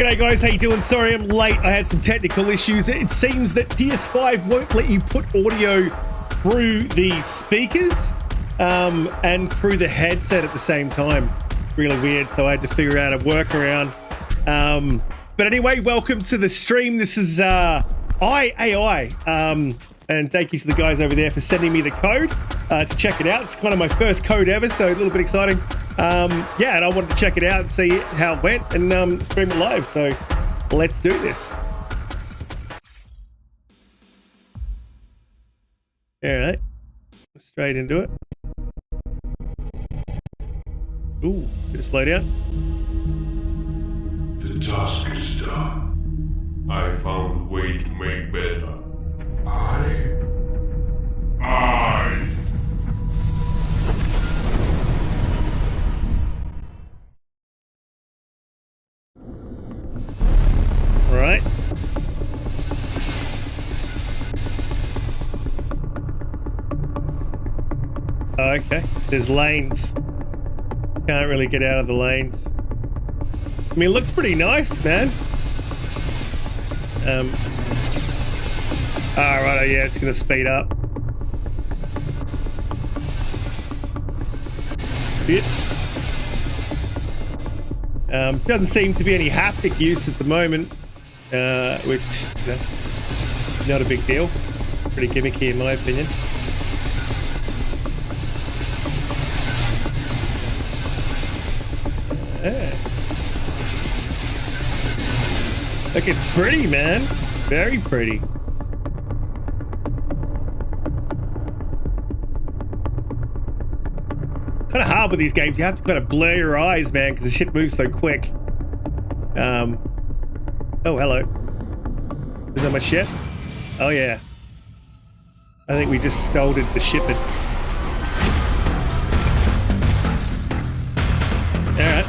G'day guys, how you doing? Sorry I'm late. I had some technical issues. It seems that PS5 won't let you put audio through the speakers and through the headset at the same time. Really weird, so I had to figure out a workaround. But anyway, welcome to the stream. This is IAI. And thank you to the guys over there for sending me the code to check it out. It's kind of my first code ever, so a little bit exciting. Yeah, and I wanted to check it out and see how it went and stream it live. So let's do this. All right, straight into it. Ooh, bit of slow down. The task is done. I found a way to make better. I. Right. Oh, okay. There's lanes. Can't really get out of the lanes. I mean, it looks pretty nice, man. Right, yeah, it's gonna speed up. Bit. Doesn't seem to be any haptic use at the moment, which, you know, not a big deal. Pretty gimmicky in my opinion. Look, it's pretty, man. Very pretty. Kind of hard with these games. You have to kind of blur your eyes, man, because the shit moves so quick. Oh, hello. Is that my ship? Oh, yeah. I think we just stole the shipment. All right.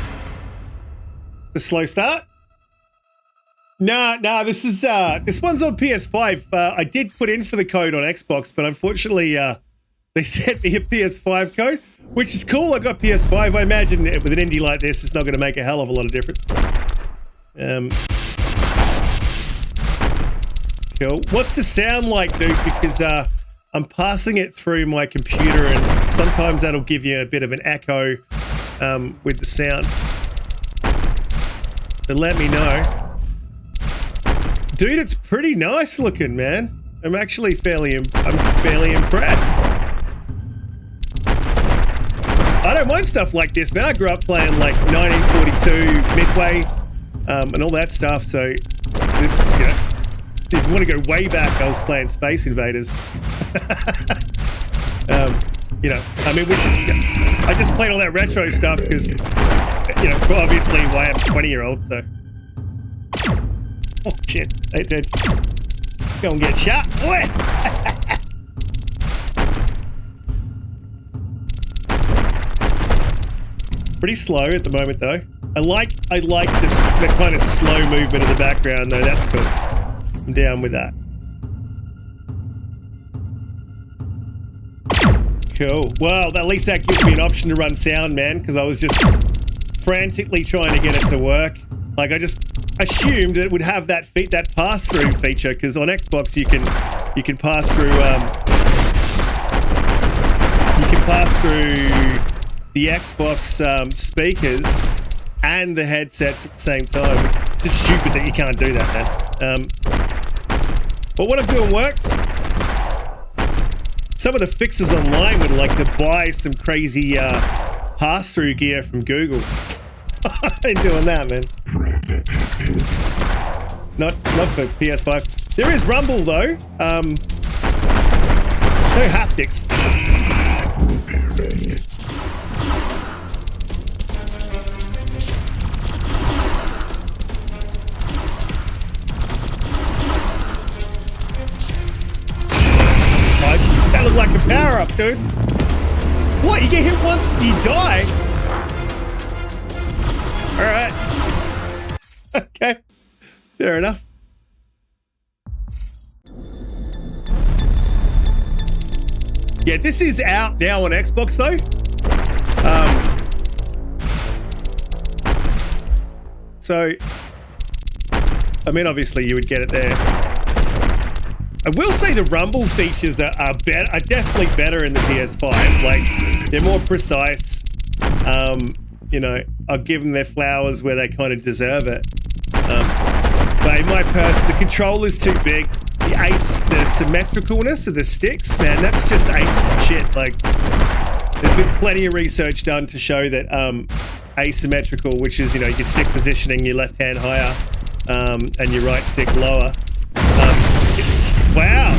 The slow start? Nah, this is, this one's on PS5. I did put in for the code on Xbox, but unfortunately, they sent me a PS5 code, which is cool. I got PS5. I imagine with an indie like this, it's not going to make a hell of a lot of difference. Cool. What's the sound like, dude? Because I'm passing it through my computer, and sometimes that'll give you a bit of an echo with the sound. So let me know. Dude, it's pretty nice looking, man. I'm actually fairly impressed. I don't mind stuff like this, man. I grew up playing like 1942 Midway and all that stuff. So this is, you know, if you want to go way back, I was playing Space Invaders. You know, I mean, I just played all that retro stuff because, you know, obviously I am a 20-year-old, so. Oh shit, hey dude. Go and get shot, boy! Pretty slow at the moment though. I like this, the kind of slow movement in the background though, that's cool. I'm down with that. Cool. Well, at least that gives me an option to run sound, man, because I was just frantically trying to get it to work. Like, I just assumed that it would have that pass-through feature, because on Xbox you can pass through the Xbox speakers and the headsets at the same time. It's just stupid that you can't do that, man. But what I'm doing works. Some of the fixers online would like to buy some crazy pass-through gear from Google. I ain't doing that, man. Not for PS5. There is rumble though. No haptics. That looked like a power-up, dude. What? You get hit once, you die? Alright. Okay. Fair enough. Yeah, this is out now on Xbox though. So I mean, obviously you would get it there. I will say the rumble features are definitely better in the PS5. Like, they're more precise. You know, I'll give them their flowers where they kind of deserve it. But in my purse, the controller's too big. The symmetricalness of the sticks, man, that's just ancient shit. Like, there's been plenty of research done to show that asymmetrical, which is, you know, your stick positioning, your left hand higher, and your right stick lower. Wow.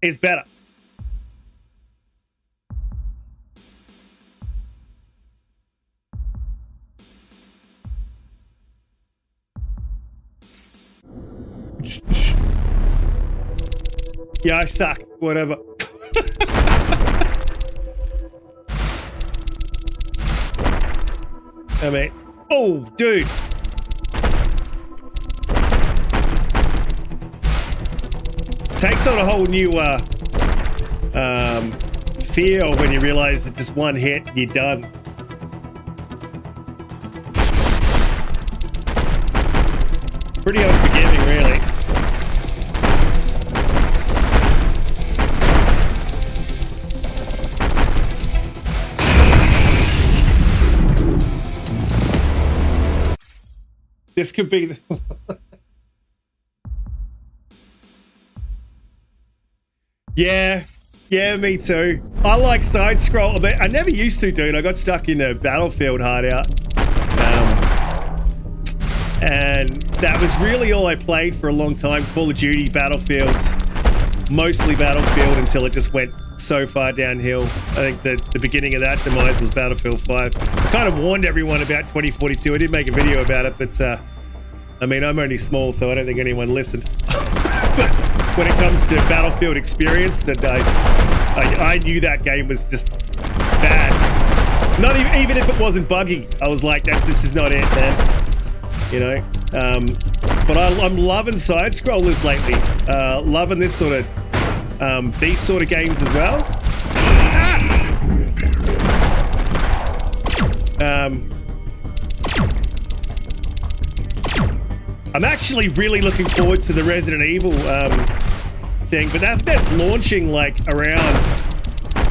Is better. Yeah, I suck. Whatever. I mean, oh, dude. Takes on a whole new feel when you realize that just one hit and you're done. Pretty unforgiving, really. This could be the Yeah, me too. I like side scroll a bit. I never used to, dude. I got stuck in a Battlefield hard out. And that was really all I played for a long time. Call of Duty, Battlefields, mostly Battlefield until it just went so far downhill. I think the beginning of that demise was Battlefield 5. I kind of warned everyone about 2042. I did make a video about it, but I mean, I'm only small, so I don't think anyone listened. But when it comes to Battlefield experience, that I knew that game was just bad. Not even if it wasn't buggy, I was like, this is not it, man. You know, but I'm loving side scrollers lately. Loving this sort of these sort of games as well. I'm actually really looking forward to the Resident Evil thing, but that's launching like around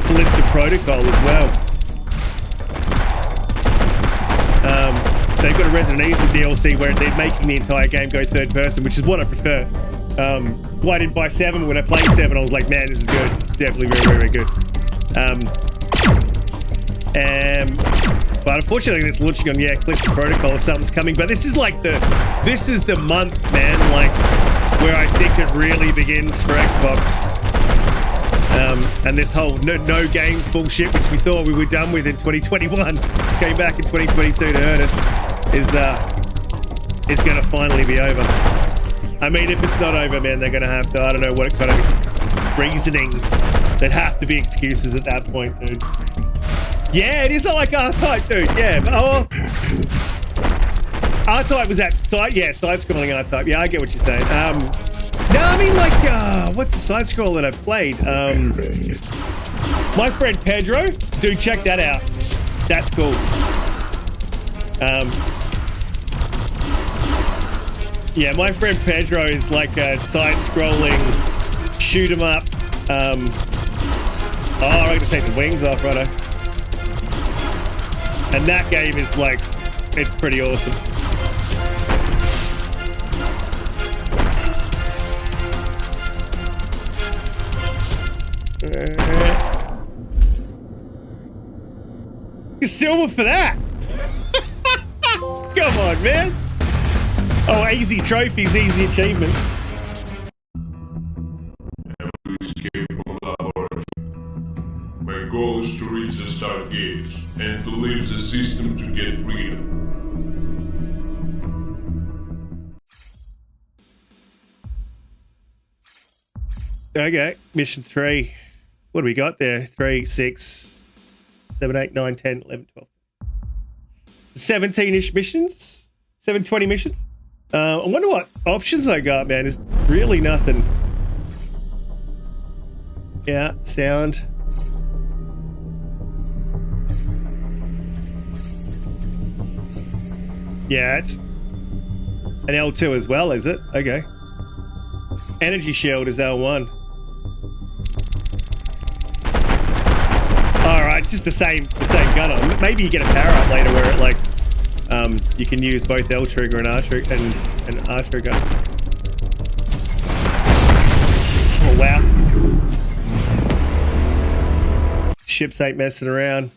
Callisto Protocol as well. They've got a Resident Evil DLC where they're making the entire game go third person, which is what I prefer. Why I didn't buy 7? When I played 7, I was like, man, this is good. Definitely very, very, very good. But unfortunately, it's launching on, Callisto Protocol or something's coming. But this is like this is the month, man, like where I think it really begins for Xbox. And this whole no games bullshit, which we thought we were done with in 2021, came back in 2022 to hurt us, is going to finally be over. I mean, if it's not over, man, they're going to have to, I don't know what kind of reasoning. There'd have to be excuses at that point, dude. Yeah, it is like R-Type, dude. Yeah. Oh, R-Type was that side-scrolling R-Type. Yeah, I get what you're saying. No, I mean, like, what's the side-scroll that I've played? My friend Pedro, dude, check that out. That's cool. Yeah, my friend Pedro is like a side-scrolling shoot 'em up. I'm gonna take the wings off, right? And that game is like, it's pretty awesome. You're silver for that. Come on, man. Oh, easy trophies, easy achievements. To escape from laboratory. My goal is to reach the Stargate and to leave the system to get freedom. Okay, mission 3. What do we got there? 3, 6, 7, 8, 9, 10, 11, 12. 17-ish missions? 720 missions? I wonder what options I got, man. There's really nothing. Yeah, sound. Yeah, it's an L2 as well, is it? Okay. Energy shield is L1. Alright, it's just the same gun on. Maybe you get a power up later where it like you can use both L trigger and R trigger and R trigger. Oh wow. Ships ain't messing around.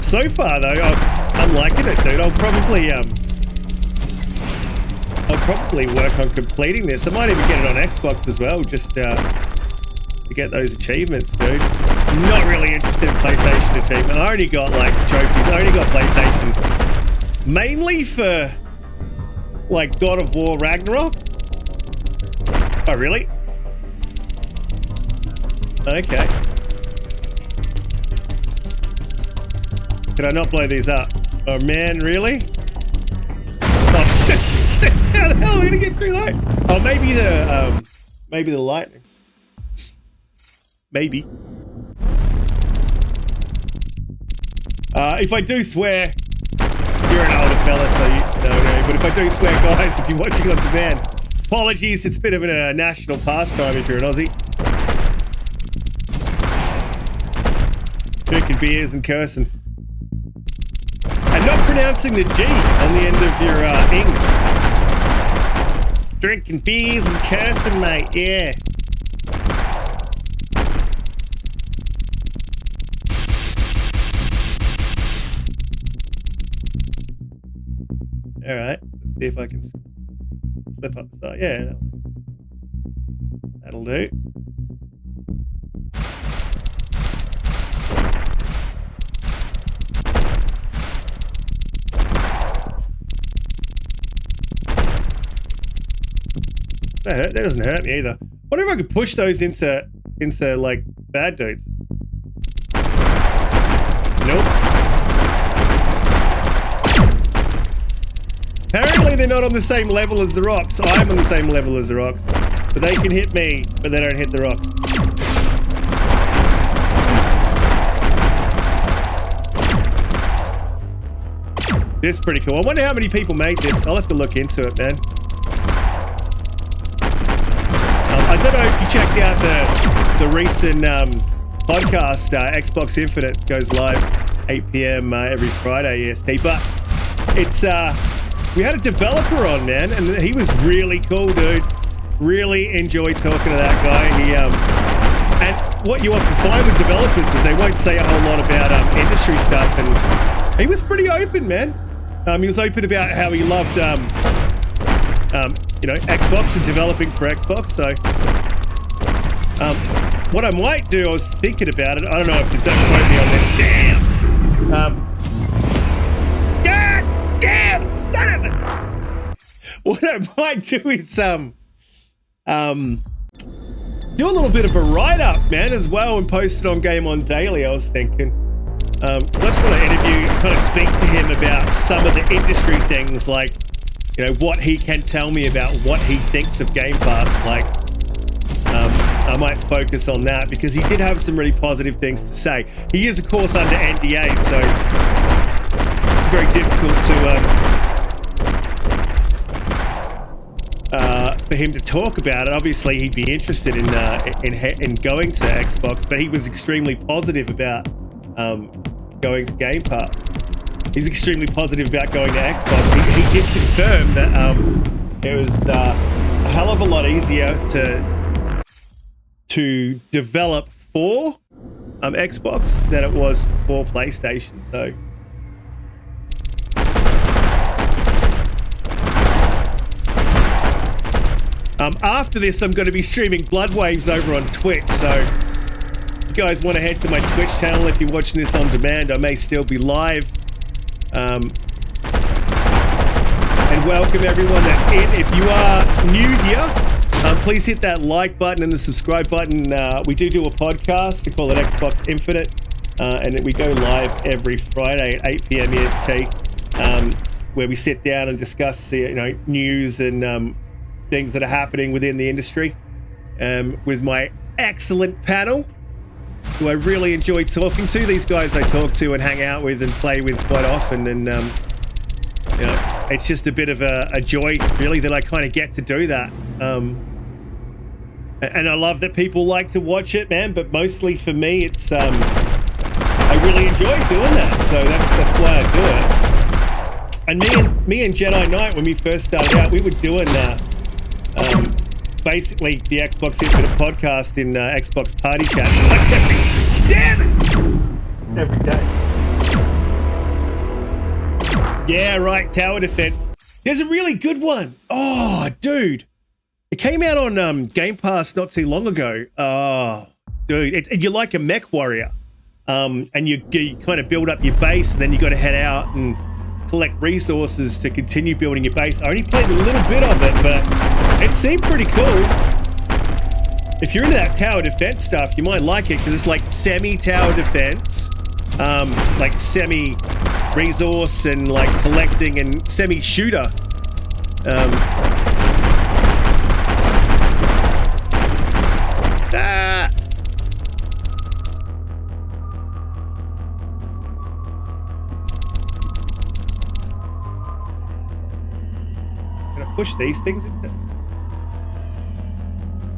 So far though, I'm liking it, dude. I'll probably work on completing this. I might even get it on Xbox as well, just to get those achievements, dude. I'm not really interested in PlayStation achievement. I only got like trophies. I only got PlayStation mainly for like God of War Ragnarok. Oh really? Okay. Can I not blow these up? Oh man, really? Oh, how the hell are we gonna get through that? Oh, maybe the lightning. Maybe. If I do swear, you're an older fella, so you don't know. But if I do swear, guys, if you're watching on demand, apologies. It's a bit of a national pastime if you're an Aussie. Drinking beers and cursing. And not pronouncing the G on the end of your ings. Drinking beers and cursing, mate, yeah. Alright, let's see if I can slip up the side. Yeah, that'll do. That doesn't hurt me either. Wonder if I could push those into like bad dudes. Nope. Apparently they're not on the same level as the rocks. I'm on the same level as the rocks. But they can hit me, but they don't hit the rocks. This is pretty cool. I wonder how many people made this. I'll have to look into it, man. I don't know if you checked out the recent podcast, Xbox Infinite goes live 8 p.m. Every Friday EST, but it's we had a developer on, man, and he was really cool, dude. Really enjoyed talking to that guy. He and what you often find with developers is they won't say a whole lot about industry stuff, and he was pretty open, man. He was open about how he loved you know, Xbox and developing for Xbox. So what I might do, I was thinking about it, I don't know if to don't quote me on this. Damn. God damn son of a. What I might do is do a little bit of a write-up, man, as well, and post it on Game On Daily. I was thinking I just want to interview, kind of speak to him about some of the industry things, like, you know, what he can tell me about what he thinks of Game Pass. Like, I might focus on that because he did have some really positive things to say. He is, of course, under NDA, so it's very difficult for him to talk about it. Obviously, he'd be interested in going to Xbox, but he was extremely positive about going to Game Pass. He's extremely positive about going to Xbox. He did confirm that it was a hell of a lot easier to develop for Xbox than it was for PlayStation. So after this, I'm going to be streaming Blood Waves over on Twitch. So if you guys want to head to my Twitch channel, if you're watching this on demand, I may still be live. And welcome everyone that's in. If you are new here, please hit that like button and the subscribe button. We do a podcast. We call it Xbox Infinite, and we go live every Friday at 8 p.m. EST, where we sit down and discuss, you know, news and things that are happening within the industry, with my excellent panel who I really enjoy talking to. These guys I talk to and hang out with and play with quite often, and you know, it's just a bit of a joy, really, that I kind of get to do that. And I love that people like to watch it, man, but mostly for me, it's I really enjoy doing that, so that's why I do it. And me and Jedi Knight, when we first started out, we were doing basically the Xbox Infinite podcast in Xbox party chats. Like damn it! Every day. Yeah, right, tower defense. There's a really good one. Oh, dude. It came out on Game Pass not too long ago. Oh, dude, you're like a mech warrior. And you kind of build up your base, and then you got to head out and collect resources to continue building your base. I only played a little bit of it, but it seemed pretty cool. If you're into that tower defense stuff, you might like it, because it's like semi-tower defense, like semi-resource and like collecting, and semi-shooter. Push these things into?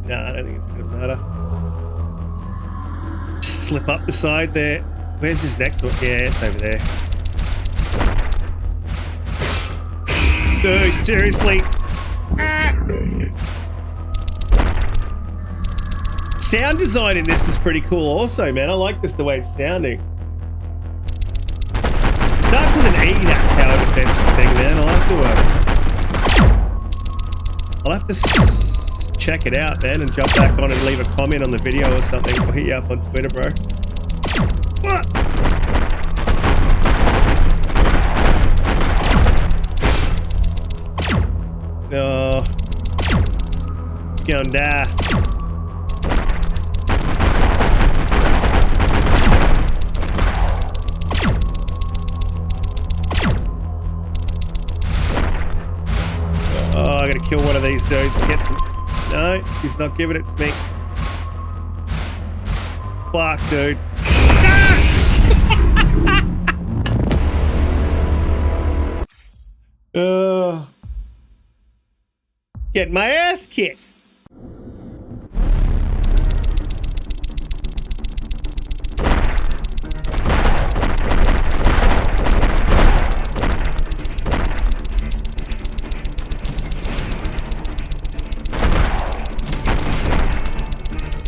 No, I don't think it's gonna matter. Just slip up the side there. Where's his next one? Yeah, it's over there. Dude, seriously. Sound design in this is pretty cool also, man. I like this, the way it's sounding. It starts with an E, that tower defense thing, man. I'll have to check it out, man, and jump back on and leave a comment on the video or something. I'll hit you up on Twitter, bro. What? No. You're gonna die. Oh, I gotta kill one of these dudes to get some... No, he's not giving it to me. Fuck, dude. Get my ass kicked.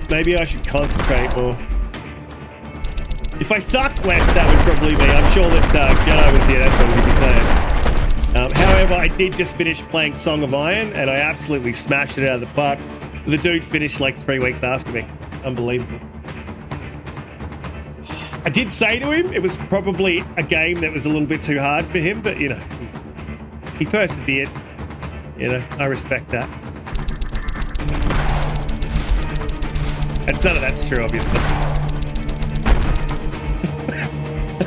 Maybe I should concentrate more. If I sucked less, that would probably be. I'm sure that Jedi was here, that's what we'd be saying. However, I did just finish playing Song of Iron, and I absolutely smashed it out of the park. The dude finished like 3 weeks after me. Unbelievable. I did say to him it was probably a game that was a little bit too hard for him, but, you know, he persevered. You know, I respect that. And none of that's true, obviously.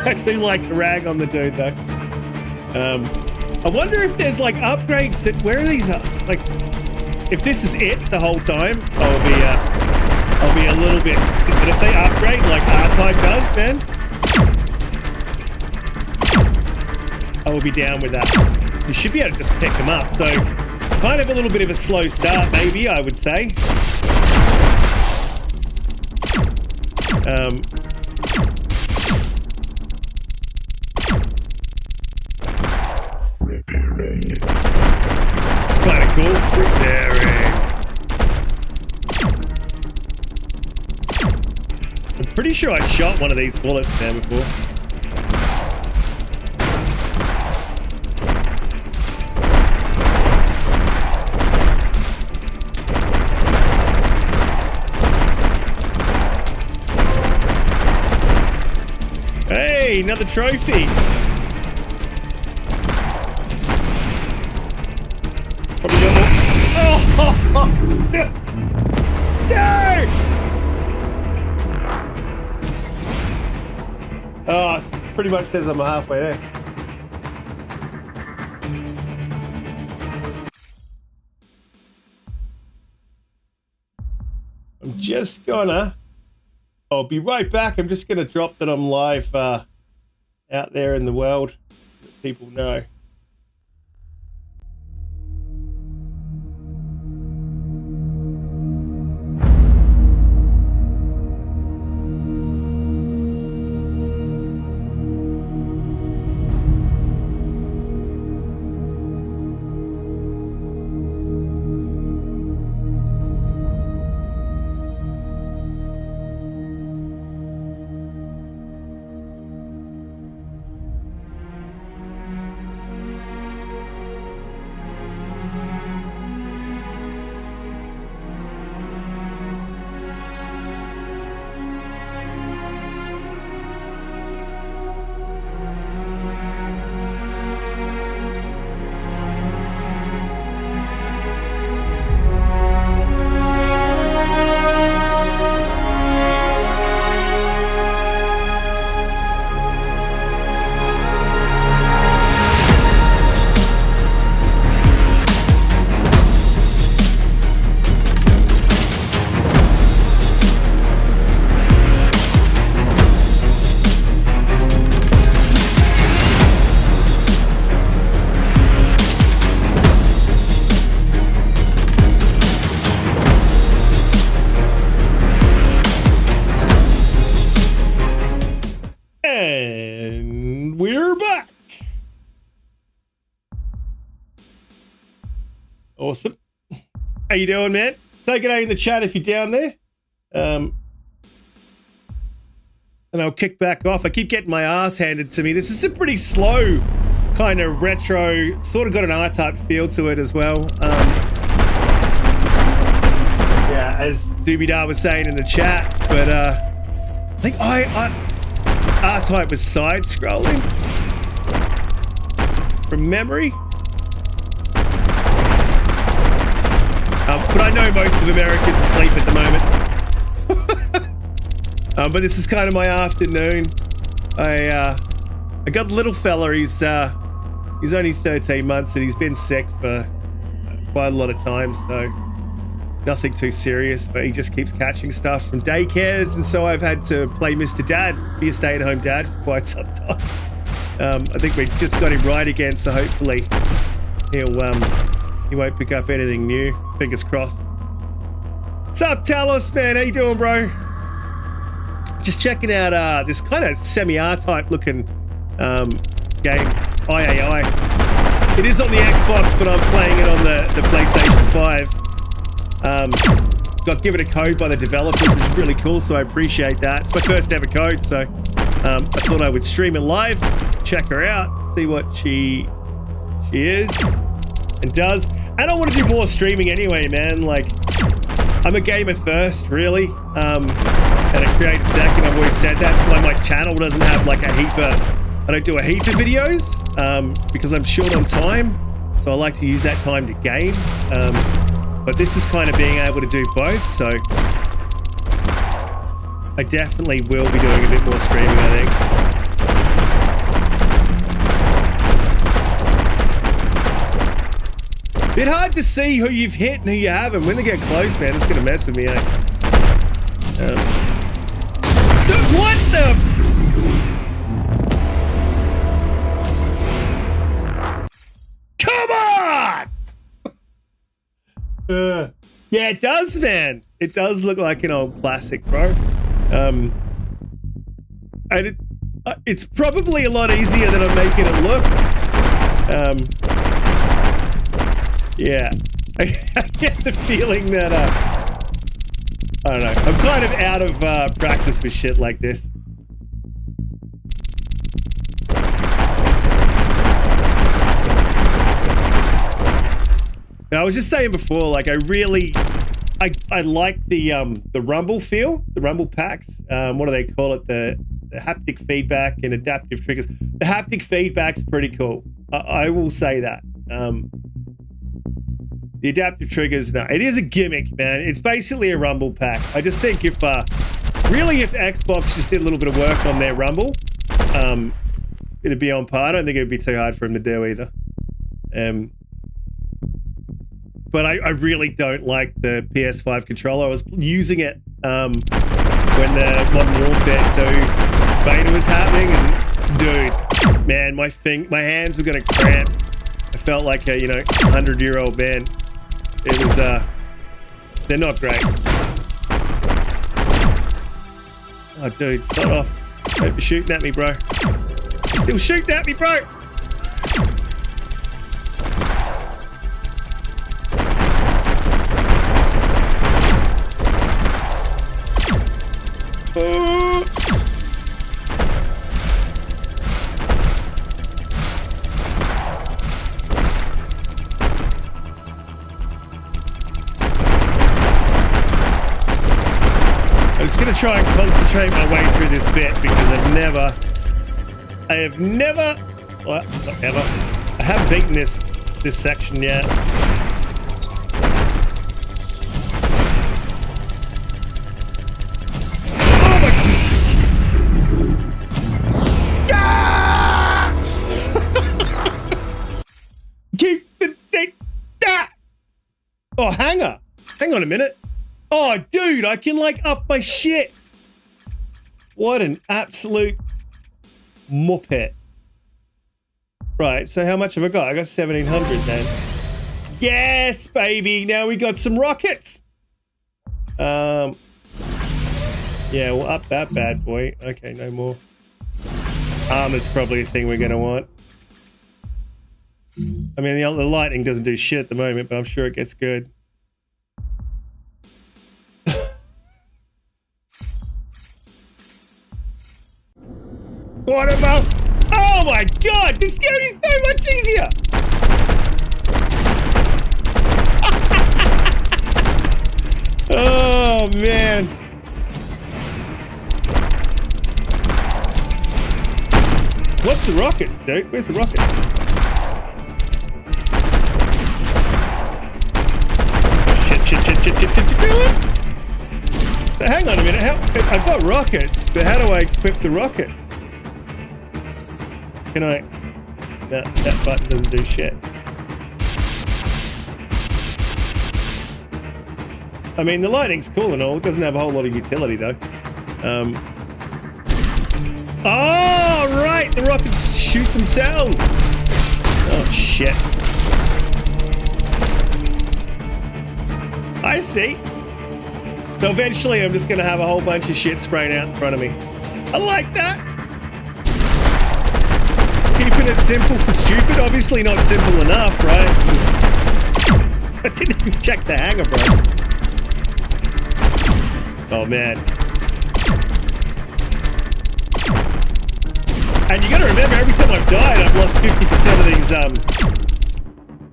I do like to rag on the dude, though. I wonder if there's like upgrades that... Where are these? Like, if this is it the whole time, I'll be a little bit... But if they upgrade like R-Type does, man, I will be down with that. You should be able to just pick them up. So, kind of a little bit of a slow start, maybe, I would say. It's kind of cool. Repairing. I'm pretty sure I shot one of these bullets there before. Hey, another trophy. Probably got more. Oh, no! Oh, it pretty much says I'm halfway there. I'm I'll be right back. I'm just gonna drop that I'm live out there in the world, let people know. And we're back. Awesome. How you doing, man? Say good day in the chat if you're down there. And I'll kick back off. I keep getting my ass handed to me. This is a pretty slow kind of retro, sort of got an R-type feel to it as well. Yeah, as Doobie-Dar was saying in the chat, but I think R-Type was side-scrolling from memory. But I know most of America's asleep at the moment. But this is kind of my afternoon. I got the little fella. He's only 13 months and he's been sick for quite a lot of time, so nothing too serious, but he just keeps catching stuff from daycares, and so I've had to play Mr. Dad, be a stay-at-home dad for quite some time. I think we just got him right again, so hopefully he won't pick up anything new. Fingers crossed. What's up, Talos, man? How you doing, bro? Just checking out this kind of semi-R-type looking game, III. It is on the Xbox, but I'm playing it on the PlayStation 5. Got given a code by the developers, which is really cool, so I appreciate that. It's my first ever code, so I thought I would stream it live, check her out, see what she is and does. And I want to do more streaming anyway, man. Like, I'm a gamer first, really, and a creator second. I've always said that. That's why my channel doesn't have like I don't do a heap of videos because I'm short on time, so I like to use that time to game. But this is kind of being able to do both, so I definitely will be doing a bit more streaming, I think. Bit hard to see who you've hit and who you haven't. When they get close, man, it's gonna mess with me, eh? What the? Come on! Yeah, it does, man. It does look like an old classic, bro. And it's probably a lot easier than I'm making it look. Yeah, I get the feeling that I don't know. I'm kind of out of practice with shit like this. I was just saying before, like I like the rumble feel, the rumble packs. What do they call it? The haptic feedback and adaptive triggers. The haptic feedback's pretty cool. I will say that. The adaptive triggers, no, it is a gimmick, man. It's basically a rumble pack. I just think if Xbox just did a little bit of work on their rumble, it'd be on par. I don't think it'd be too hard for them to do either. But I really don't like the PS5 controller. I was using it when the Modern Warfare 2 beta was happening, and dude, man, my hands were gonna cramp. I felt like a 100-year-old man. It was they're not great. Oh, dude, start off. Don't be shooting at me, bro. You're still shooting at me, bro. I'm just gonna try and concentrate my way through this bit because I have never, well, not ever, I haven't beaten this section yet. Oh my! Ah! Keep the date. Oh, hang on a minute. Oh, dude, I can like up my shit. What an absolute muppet. Right, so how much have I got? I got 1,700 then. Yes, baby. Now we got some rockets. Yeah, we'll up that bad boy. Okay, no more. Armor's probably a thing we're gonna want. I mean, the lightning doesn't do shit at the moment, but I'm sure it gets good. What about? Oh my god, this game is so much easier! Oh man. What's the rockets, dude? Where's the rocket? Shit. So hang on a minute. I've got rockets, but how do I equip the rockets? Can I? No, that button doesn't do shit. I mean, the lighting's cool and all. It doesn't have a whole lot of utility, though. Oh, right! The rockets shoot themselves! Oh, shit. I see. So eventually, I'm just going to have a whole bunch of shit spraying out in front of me. I like that! Keeping it simple for stupid, obviously not simple enough, right? I didn't even check the hanger, bro. Oh man. And you gotta remember, every time I've died, I've lost 50%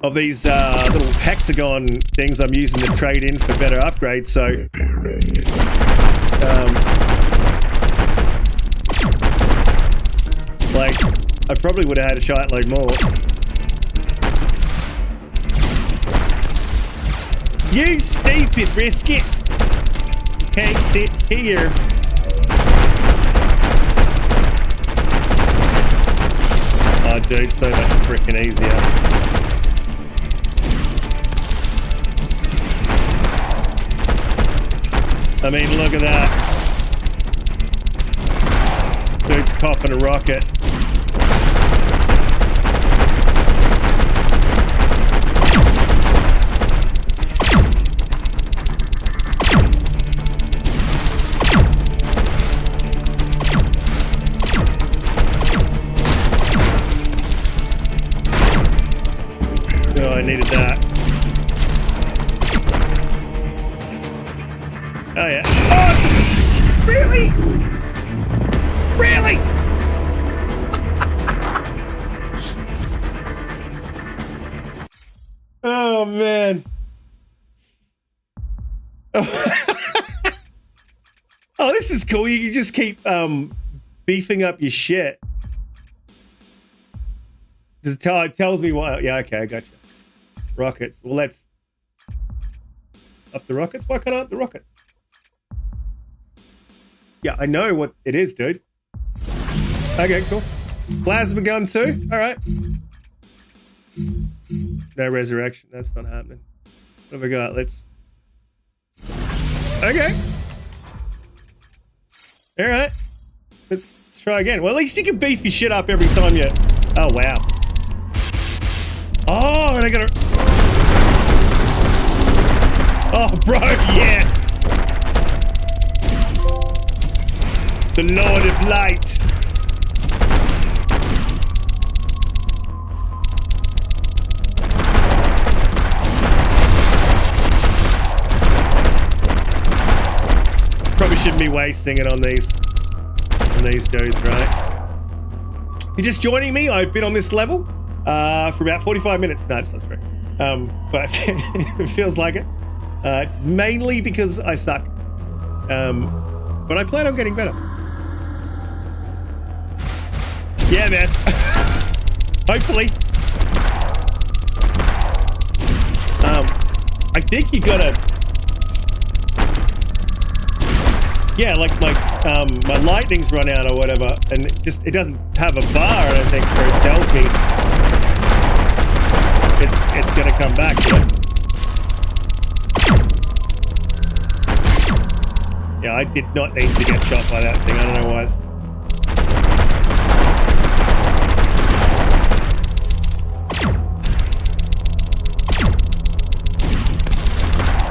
of these little hexagon things I'm using to trade in for better upgrades, so like, I probably would have had a shitload more. You stupid brisket! Can't sit here. Oh, dude, so much freaking easier. I mean, look at that. Dude's copping a rocket. Oh, I needed that. Oh, yeah. Oh! Really? Really? Oh, man. Oh, this is cool. You can just keep beefing up your shit. It tells me what. Yeah, okay, I got you. Rockets. Well, let's up the rockets. Why can't I up the rockets? Yeah, I know what it is, dude. Okay, cool. Plasma gun too. All right. No resurrection. That's not happening. What have I got? Let's. Okay. All right. Let's try again. Well, at least you can beef your shit up every time you... Oh, wow. Oh, and I gotta... Oh, bro, yeah. The Lord of Light. Probably shouldn't be wasting it on these dudes, right? If you're just joining me, I've been on this level for about 45 minutes. No, it's not true. But it feels like it. It's mainly because I suck. But I plan on getting better. Yeah, man. Hopefully. I think you gotta... Yeah, like my lightning's run out or whatever, and it doesn't have a bar, I think, where it tells me it's gonna come back, you know? Yeah, I did not need to get shot by that thing, I don't know why.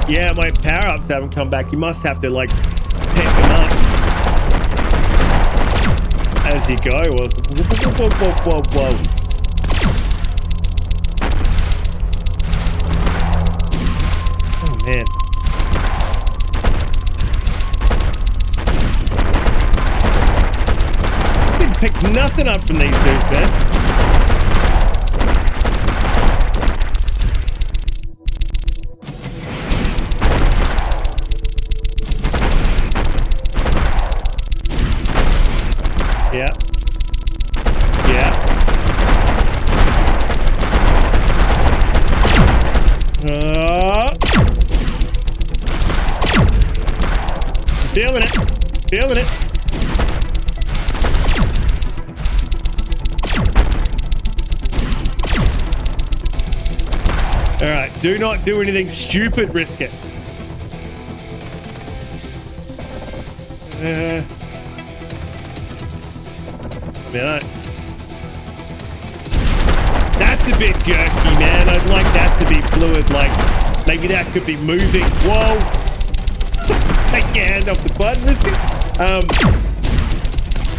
Yeah, my power-ups haven't come back. You must have to, like, pick them up as you go. Whoa. Oh, man. I didn't pick nothing up from these dudes, man. Yeah. Yeah. Feeling it. Feeling it. All right. Do not do anything stupid. Risk it. That's a bit jerky, man. I'd like that to be fluid, like maybe that could be moving. Whoa. Take your hand off the button, risk it.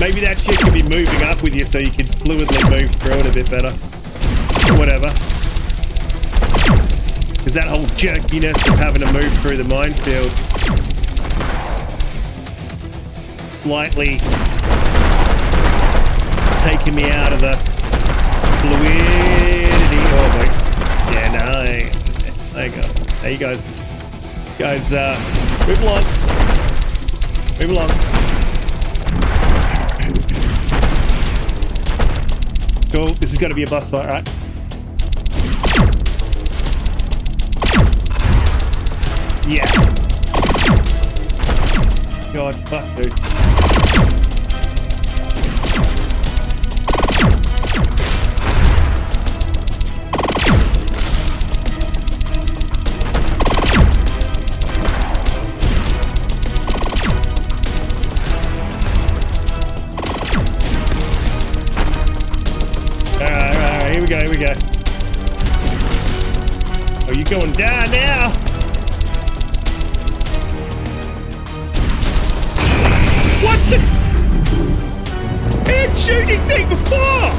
Maybe that shit could be moving up with you so you can fluidly move through it a bit better. Or whatever. Because that whole jerkiness of having to move through the minefield slightly taking me out of the fluidity. Oh boy. Yeah, no, there you go. There you guys. Move along. Move along. Cool. This is going to be a boss fight, right? Yeah. God, fuck, dude. Here we go. Oh, you going down now? What the? Head shooting thing before!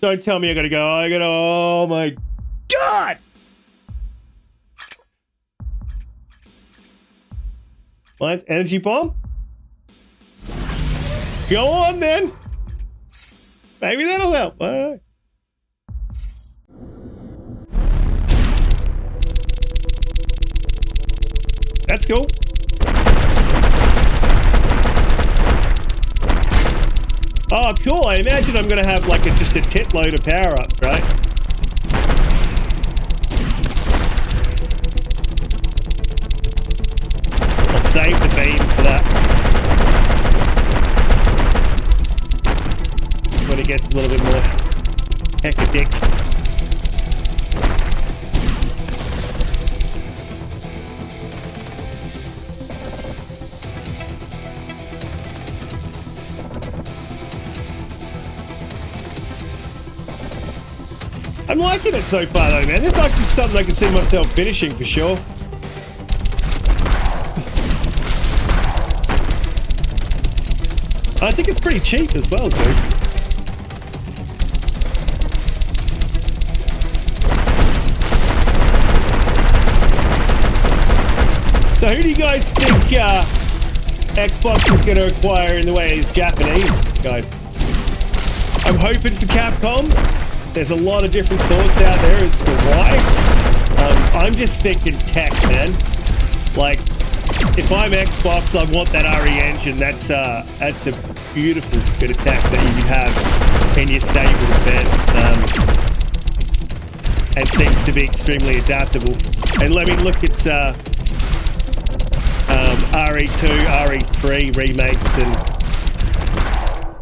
Don't tell me I gotta go. Oh my God! What? Energy bomb? Go on then. Maybe that'll help. I don't know. That's cool. Oh, cool. I imagine I'm going to have like just a tit load of power-ups, right? I'll save the beam for that. When it gets a little bit more heck-a-dick. I'm liking it so far though, man. It's like something I can see myself finishing for sure. I think it's pretty cheap as well, dude. So who do you guys think Xbox is going to acquire in the way of Japanese, guys? I'm hoping for Capcom. There's a lot of different thoughts out there as to why. I'm just thinking tech, man. Like, if I'm Xbox, I want that RE engine. That's a beautiful bit of tech that you have in your stables, man. And seems to be extremely adaptable. And let me look at RE2, RE3 remakes, and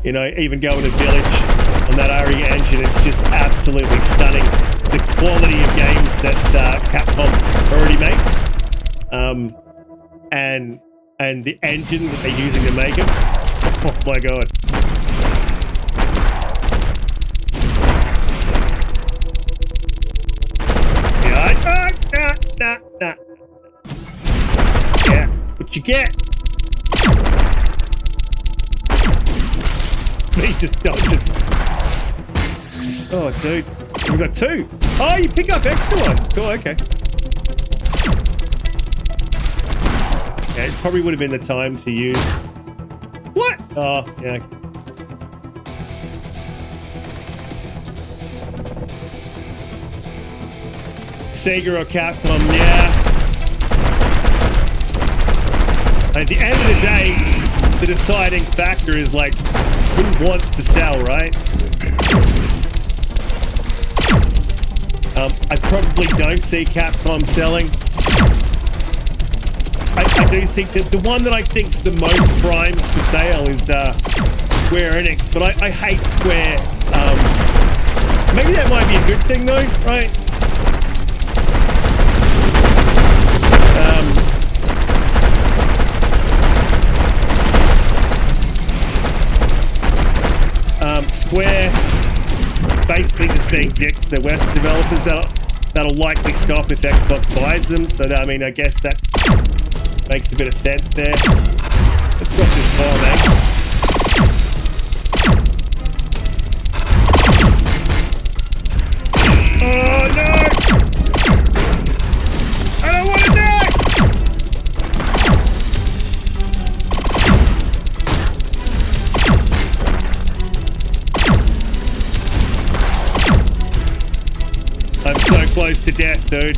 you know, even going to Village on that RE engine. It's just absolutely stunning. The quality of games that Capcom already makes. And the engine that they're using to make it. Oh my god. Nah. Yeah, what you get. Me just dodging. Oh, dude. We've got two. Oh, you pick up extra ones. Cool, okay. Yeah, it probably would have been the time to use... What? Oh, yeah. Sega or Capcom, yeah. At the end of the day, the deciding factor is like, who wants to sell, right? I probably don't see Capcom selling. I do think that the one that I think's the most primed for sale is Square Enix, but I hate Square. Maybe that might be a good thing though, right? Square basically just being dicks to the West developers. That'll likely stop if Xbox buys them. So I mean, I guess that makes a bit of sense there. Let's drop this car, man. Oh no! I don't want to die! I'm so close to death, dude.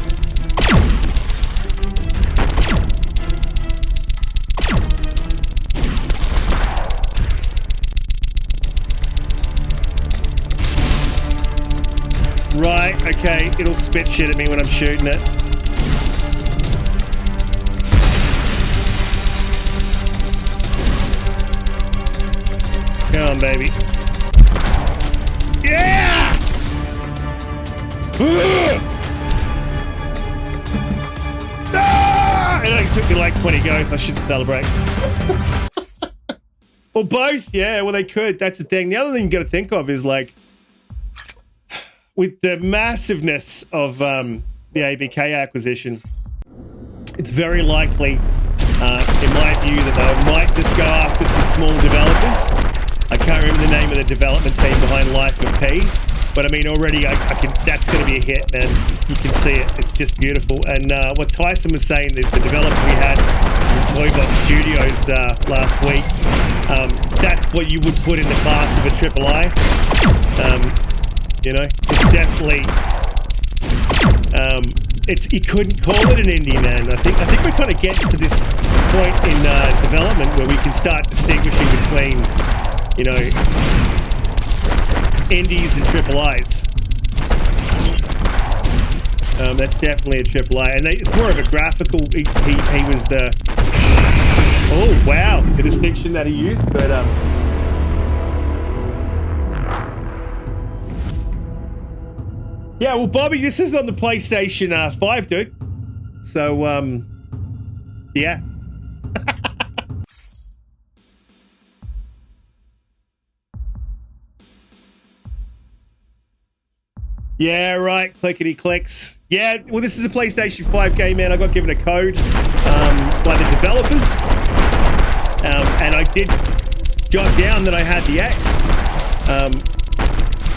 Right, okay, it'll spit shit at me when I'm shooting it. Come on, baby. Yeah! Ah! It only took me like 20 goes. I shouldn't celebrate. Well, both, yeah. Well, they could. That's the thing. The other thing you got to think of is like, with the massiveness of the ABK acquisition, it's very likely, in my view, that they might just go after some small developers. I can't remember the name of the development team behind Life of P. But I mean, already, that's going to be a hit, man. You can see it. It's just beautiful. And what Tyson was saying, the developer we had in Toybox Studios last week, that's what you would put in the class of a III. You know, it's definitely, you couldn't call it an indie, man. I think we're kind of getting to this point in development where we can start distinguishing between, you know, indies and IIIs. That's definitely a III, and it's more of a graphical. He was the. Oh wow, the distinction that he used, but yeah. Well, Bobby, this is on the PlayStation 5, dude. So yeah. Yeah, right. Clickety clicks. Yeah, well, this is a PlayStation 5 game, man. I got given a code by the developers. And I did jot down that I had the X.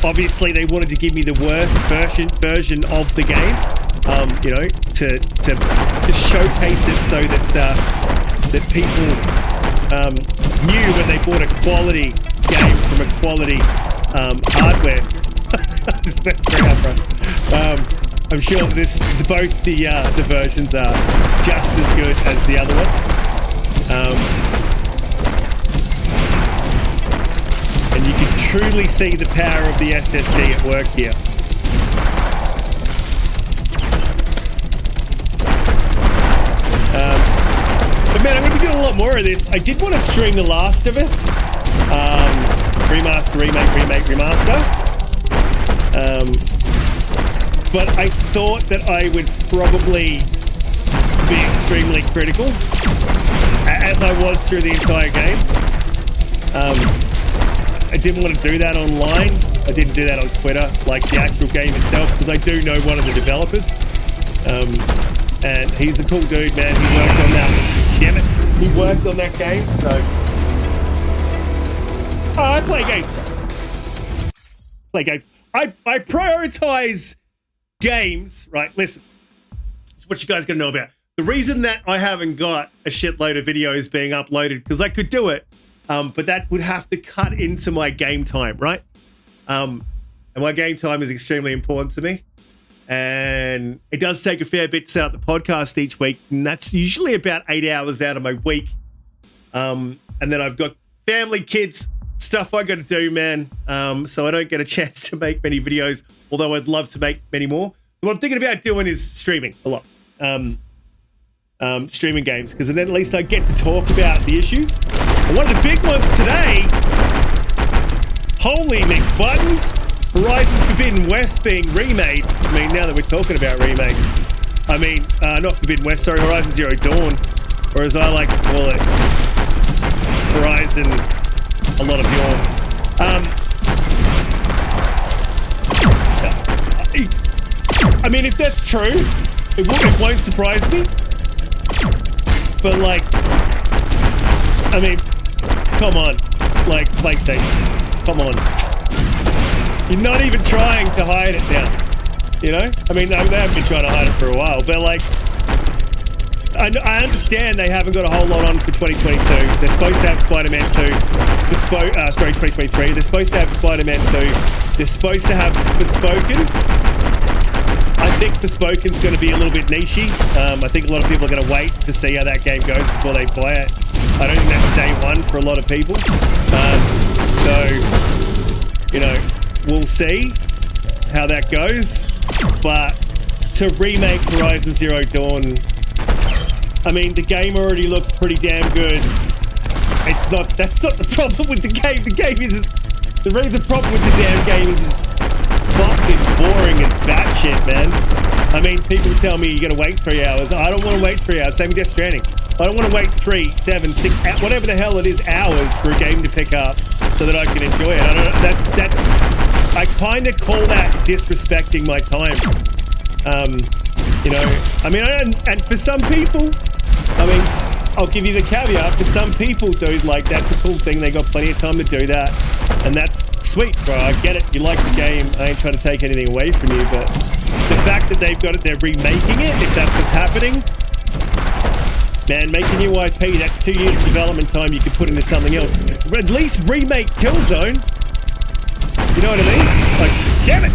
Obviously, they wanted to give me the worst version of the game, you know, to showcase it so that people knew when they bought a quality game from a quality hardware. That's very upfront. I'm sure both the versions are just as good as the other one. And you can truly see the power of the SSD at work here. But man, I'm going to be doing a lot more of this. I did want to stream The Last of Us. Remaster, remaster. But I thought that I would probably be extremely critical, as I was through the entire game. I didn't want to do that online. I didn't do that on Twitter, like the actual game itself, because I do know one of the developers. And he's a cool dude, man. He worked on that. Damn it. He worked on that game, so... Oh, I play games. I prioritize games, right? Listen, what you guys gotta know about. The reason that I haven't got a shitload of videos being uploaded, because I could do it, but that would have to cut into my game time, right? And my game time is extremely important to me. And it does take a fair bit to set up the podcast each week. And that's usually about 8 hours out of my week. And then I've got family, kids, stuff I got to do, man. So I don't get a chance to make many videos, although I'd love to make many more. What I'm thinking about doing is streaming a lot. Streaming games, because then at least I get to talk about the issues. And one of the big ones today, holy McButtons, Horizon Forbidden West being remade. I mean, now that we're talking about remakes, I mean, not Forbidden West, sorry, Horizon Zero Dawn, or as I like to call it, Horizon a lot of yawn. I mean, if that's true, it won't surprise me. But like, I mean, come on, like PlayStation, come on. You're not even trying to hide it now, you know? I mean, they have been trying to hide it for a while, but like, I understand they haven't got a whole lot on for 2022. They're supposed to have Spider-Man 2. 2023. They're supposed to have Spider-Man 2. They're supposed to have Forspoken. I think Forspoken's going to be a little bit nichey. I think a lot of people are going to wait to see how that game goes before they buy it. I don't think that's day one for a lot of people. So, you know, we'll see how that goes. But to remake Horizon Zero Dawn, I mean, the game already looks pretty damn good. That's not the problem with the game. The game is the problem with the damn game is fucking boring as batshit, man. I mean, people tell me you're gonna wait 3 hours. I don't want to wait 3 hours. Same with Death Stranding. I don't want to wait 3, 7, 6, whatever the hell it is, hours for a game to pick up so that I can enjoy it. I don't know. That's. I kind of call that disrespecting my time. You know. I mean, and for some people, I mean, I'll give you the caveat. For some people, dude, like that's a cool thing. They got plenty of time to do that, and that's sweet, bro. I get it. You like the game. I ain't trying to take anything away from you, but the fact that they've got it, they're remaking it. If that's what's happening, man, make a new IP. That's 2 years of development time you could put into something else. At least remake Killzone. You know what I mean? Like, damn it.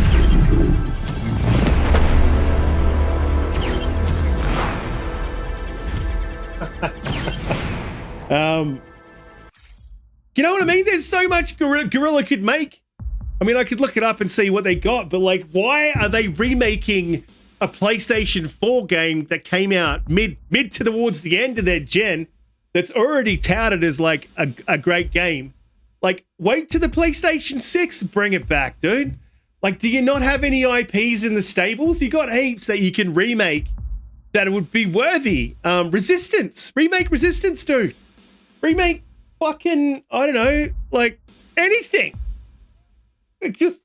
You know what I mean? There's so much Guerrilla could make. I mean, I could look it up and see what they got, but like, why are they remaking a PlayStation 4 game that came out mid to towards the end of their gen that's already touted as like a great game? Like, wait to the PlayStation 6, bring it back, dude. Like, do you not have any IPs in the stables? You got heaps that you can remake that would be worthy. Resistance. Remake Resistance, dude. Remake fucking, I don't know, like anything. It's just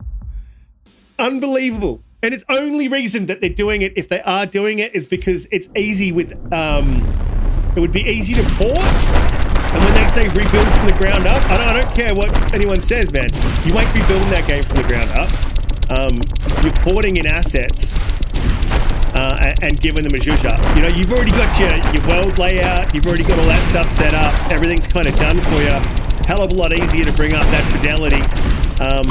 unbelievable. And it's only reason that they're doing it, if they are doing it, is because it's easy with, it would be easy to port. And when they say rebuild from the ground up, I don't care what anyone says, man. You won't be building that game from the ground up. You're porting in assets and giving them a zhuzh up. You know, you've already got your world layout. You've already got all that stuff set up. Everything's kind of done for you. Hell of a lot easier to bring up that fidelity on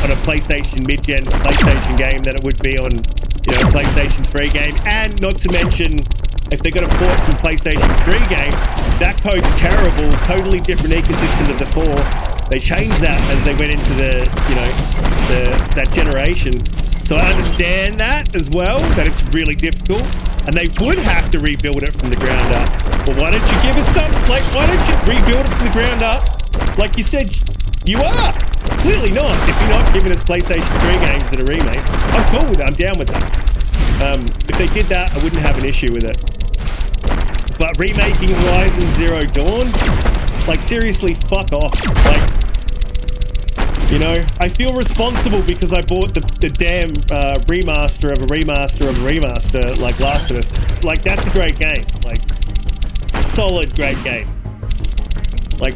a PlayStation mid-gen PlayStation game than it would be on, you know, a PlayStation 3 game. And not to mention, if they're going to port from PlayStation 3 game, that code's terrible. Totally different ecosystem of the 4. They changed that as they went into the, you know, that generation. So I understand that as well, that it's really difficult, and they would have to rebuild it from the ground up. Well, why don't you give us something? Like, why don't you rebuild it from the ground up? Like you said, you are. Clearly not. If you're not giving us PlayStation 3 games that are remade, I'm cool with that. I'm down with that. If they did that, I wouldn't have an issue with it. But remaking Horizon Zero Dawn, like, seriously, fuck off. Like, you know, I feel responsible because I bought the damn remaster of a remaster of a remaster, like Last of Us. Like, that's a great game. Like, solid great game. Like,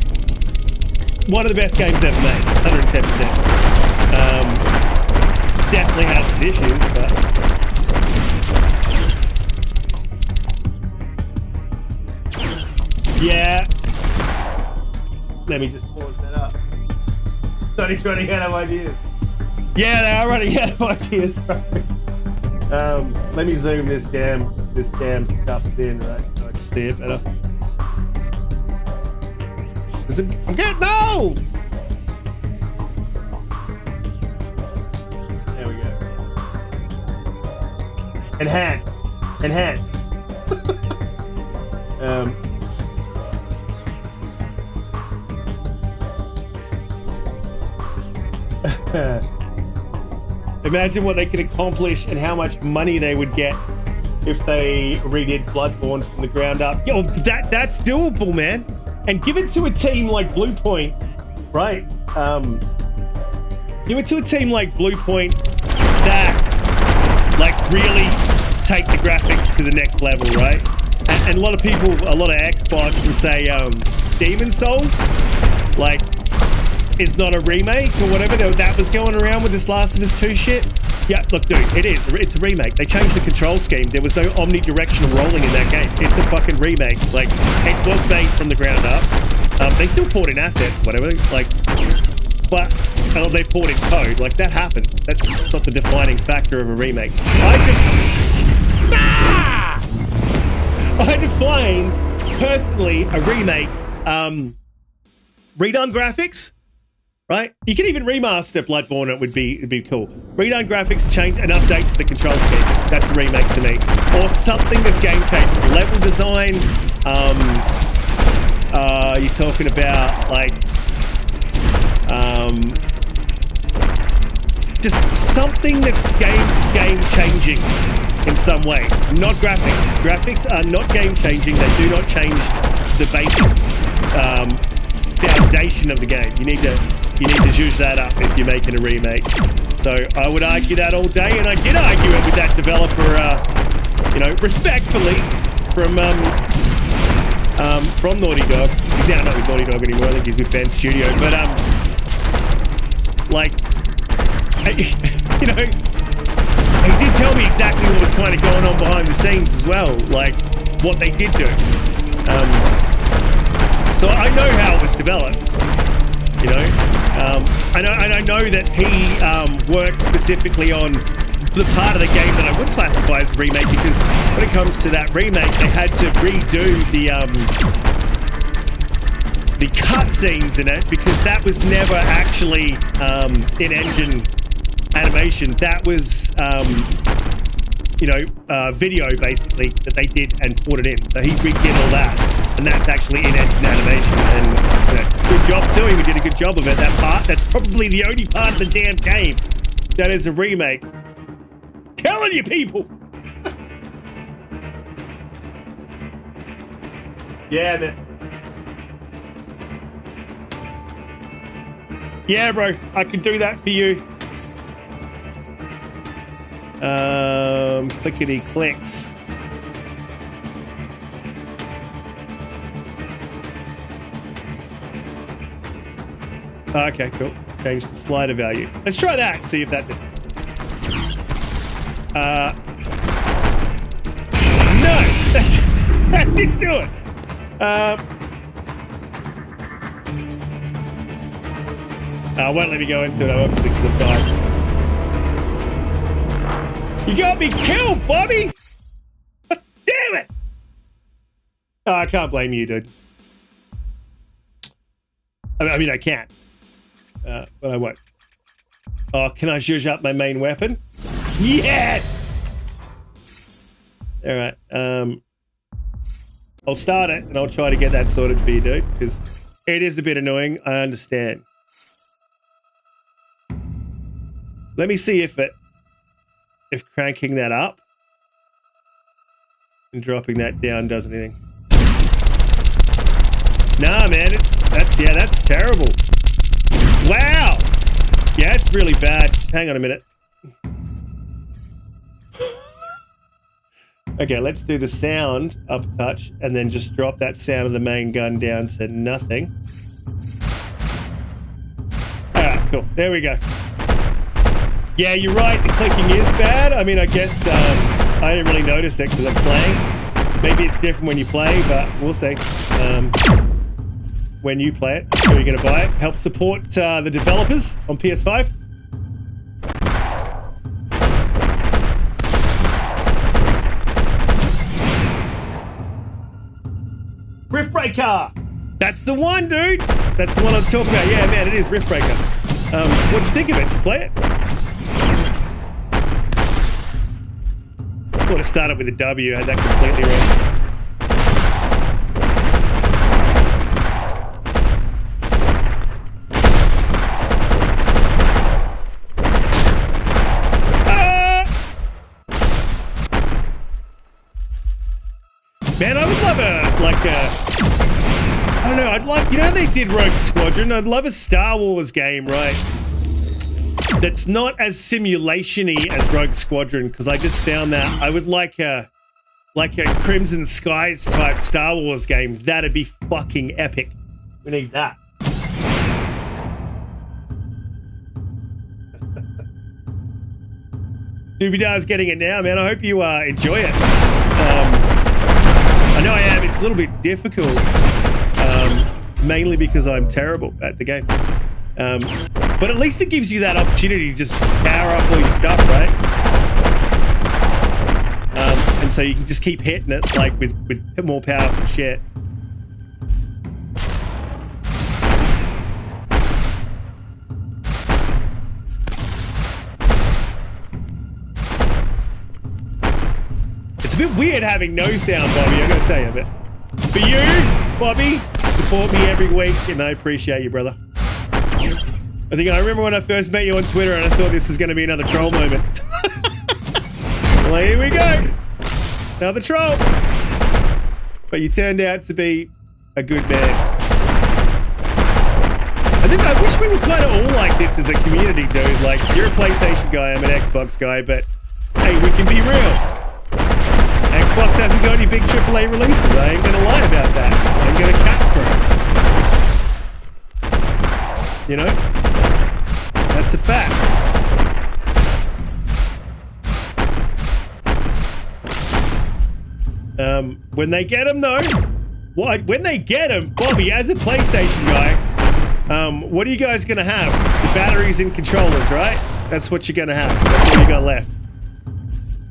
one of the best games ever made, 110%. Definitely has its issues, but... Yeah. Let me just pause that up. Sony's running out of ideas. Yeah, they are running out of ideas, bro. Let me zoom this damn stuff in, right, so I can see it better. I'm getting no. There we go. Enhance. Imagine what they could accomplish and how much money they would get if they redid Bloodborne from the ground up. Yo, that's doable, man. And give it to a team like Bluepoint, right? Give it to a team like Bluepoint that, like, really take the graphics to the next level, right? And a lot of people, a lot of Xbox will say Demon Souls, like, is not a remake or whatever that was going around with this Last of Us 2 shit. Yeah, look, dude, it is. It's a remake. They changed the control scheme. There was no omnidirectional rolling in that game. It's a fucking remake. Like, it was made from the ground up. They still port in assets, whatever. Like, but they port in code. Like, that happens. That's not the defining factor of a remake. I define, personally, a remake, redone graphics, right? You can even remaster Bloodborne, it'd be cool. Redone graphics, change and update to the control scheme. That's a remake to me. Or something that's game changing. Level design, you're talking about, like, just something that's game changing in some way. Not graphics. Graphics are not game changing. They do not change the basic foundation of the game. You need to zhuzh that up if you're making a remake. So I would argue that all day, and I did argue it with that developer, you know, respectfully from Naughty Dog. He's now not with Naughty Dog anymore. I think he's with Ben Studio. But like, you know, he did tell me exactly what was kind of going on behind the scenes as well, like what they did do. So I know how it was developed. You know, and I know that he worked specifically on the part of the game that I would classify as a remake, because when it comes to that remake, they had to redo the cutscenes in it, because that was never actually in-engine animation. That was, you know, video basically that they did and ported in. So he redid all that, and that's actually in-engine animation. And you know, good job to him. He did a good job of it. That part, that's probably the only part of the damn game that is a remake. Telling you, people. Yeah, man. Yeah, bro, I can do that for you. Clickety clicks. Okay, cool. Change the slider value. Let's try that. See if that did. No, that didn't do it. Won't let me go into it, obviously, because I've died. You got me killed, Bobby! Damn it! Oh, I can't blame you, dude. I mean, I can't. But I won't. Oh, can I zhuzh up my main weapon? Yeah! Alright, I'll start it, and I'll try to get that sorted for you, dude, because it is a bit annoying, I understand. Let me see if cranking that up and dropping that down does anything. Nah, man, that's terrible. Wow. Yeah, it's really bad. Hang on a minute. Okay, let's do the sound up a touch and then just drop that sound of the main gun down to nothing. All right, cool. There we go. Yeah, you're right. The clicking is bad. I mean, I guess I didn't really notice it because I'm playing. Maybe it's different when you play, but we'll see. When you play it, I'm sure you're going to buy it. Help support the developers on PS5. Riftbreaker! That's the one, dude! That's the one I was talking about. Yeah, man, it is Riftbreaker. What'd you think of it? Did you play it? I would have started with a W. I had that completely wrong. Man, I would love I don't know, I'd like, you know, they did Rogue Squadron. I'd love a Star Wars game, right? That's not as simulation-y as Rogue Squadron, because I just found that I would like a Crimson Skies type Star Wars game. That'd be fucking epic. We need that. Doobie-Dar's getting it now, man. I hope you enjoy it. I know I am. It's a little bit difficult, mainly because I'm terrible at the game. But at least it gives you that opportunity to just power up all your stuff, right? And so you can just keep hitting it like with more powerful shit. It's a bit weird having no sound, Bobby, I gotta tell you a bit. For you, Bobby, support me every week, and I appreciate you, brother. I remember when I first met you on Twitter and I thought this was gonna be another troll moment. Well, here we go. Another troll. But you turned out to be a good man. I wish we were kind of all like this as a community, dude. Like, you're a PlayStation guy, I'm an Xbox guy, but hey, we can be real. Xbox hasn't got any big AAA releases. I ain't gonna lie about that. I'm gonna cap for it. You know? That's a fact. When they get them, though, when they get them, Bobby, as a PlayStation guy, what are you guys gonna have? It's the batteries and controllers, right? That's what you're gonna have. That's all you got left.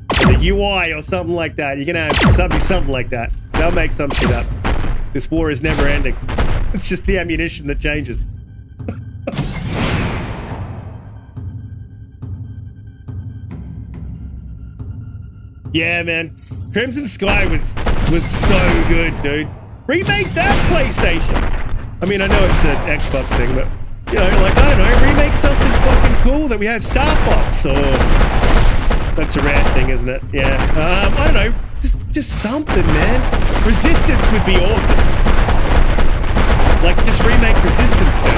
The UI or something like that. You're gonna have something like that. They'll make some shit up. This war is never ending. It's just the ammunition that changes. Yeah, man. Crimson Sky was so good, dude. Remake that, PlayStation. I mean, I know it's an Xbox thing, but you know, like, I don't know, remake something fucking cool that we had. Star Fox or. That's a rare thing, isn't it? Yeah. I don't know. Just something, man. Resistance would be awesome. Like, just remake Resistance, dude.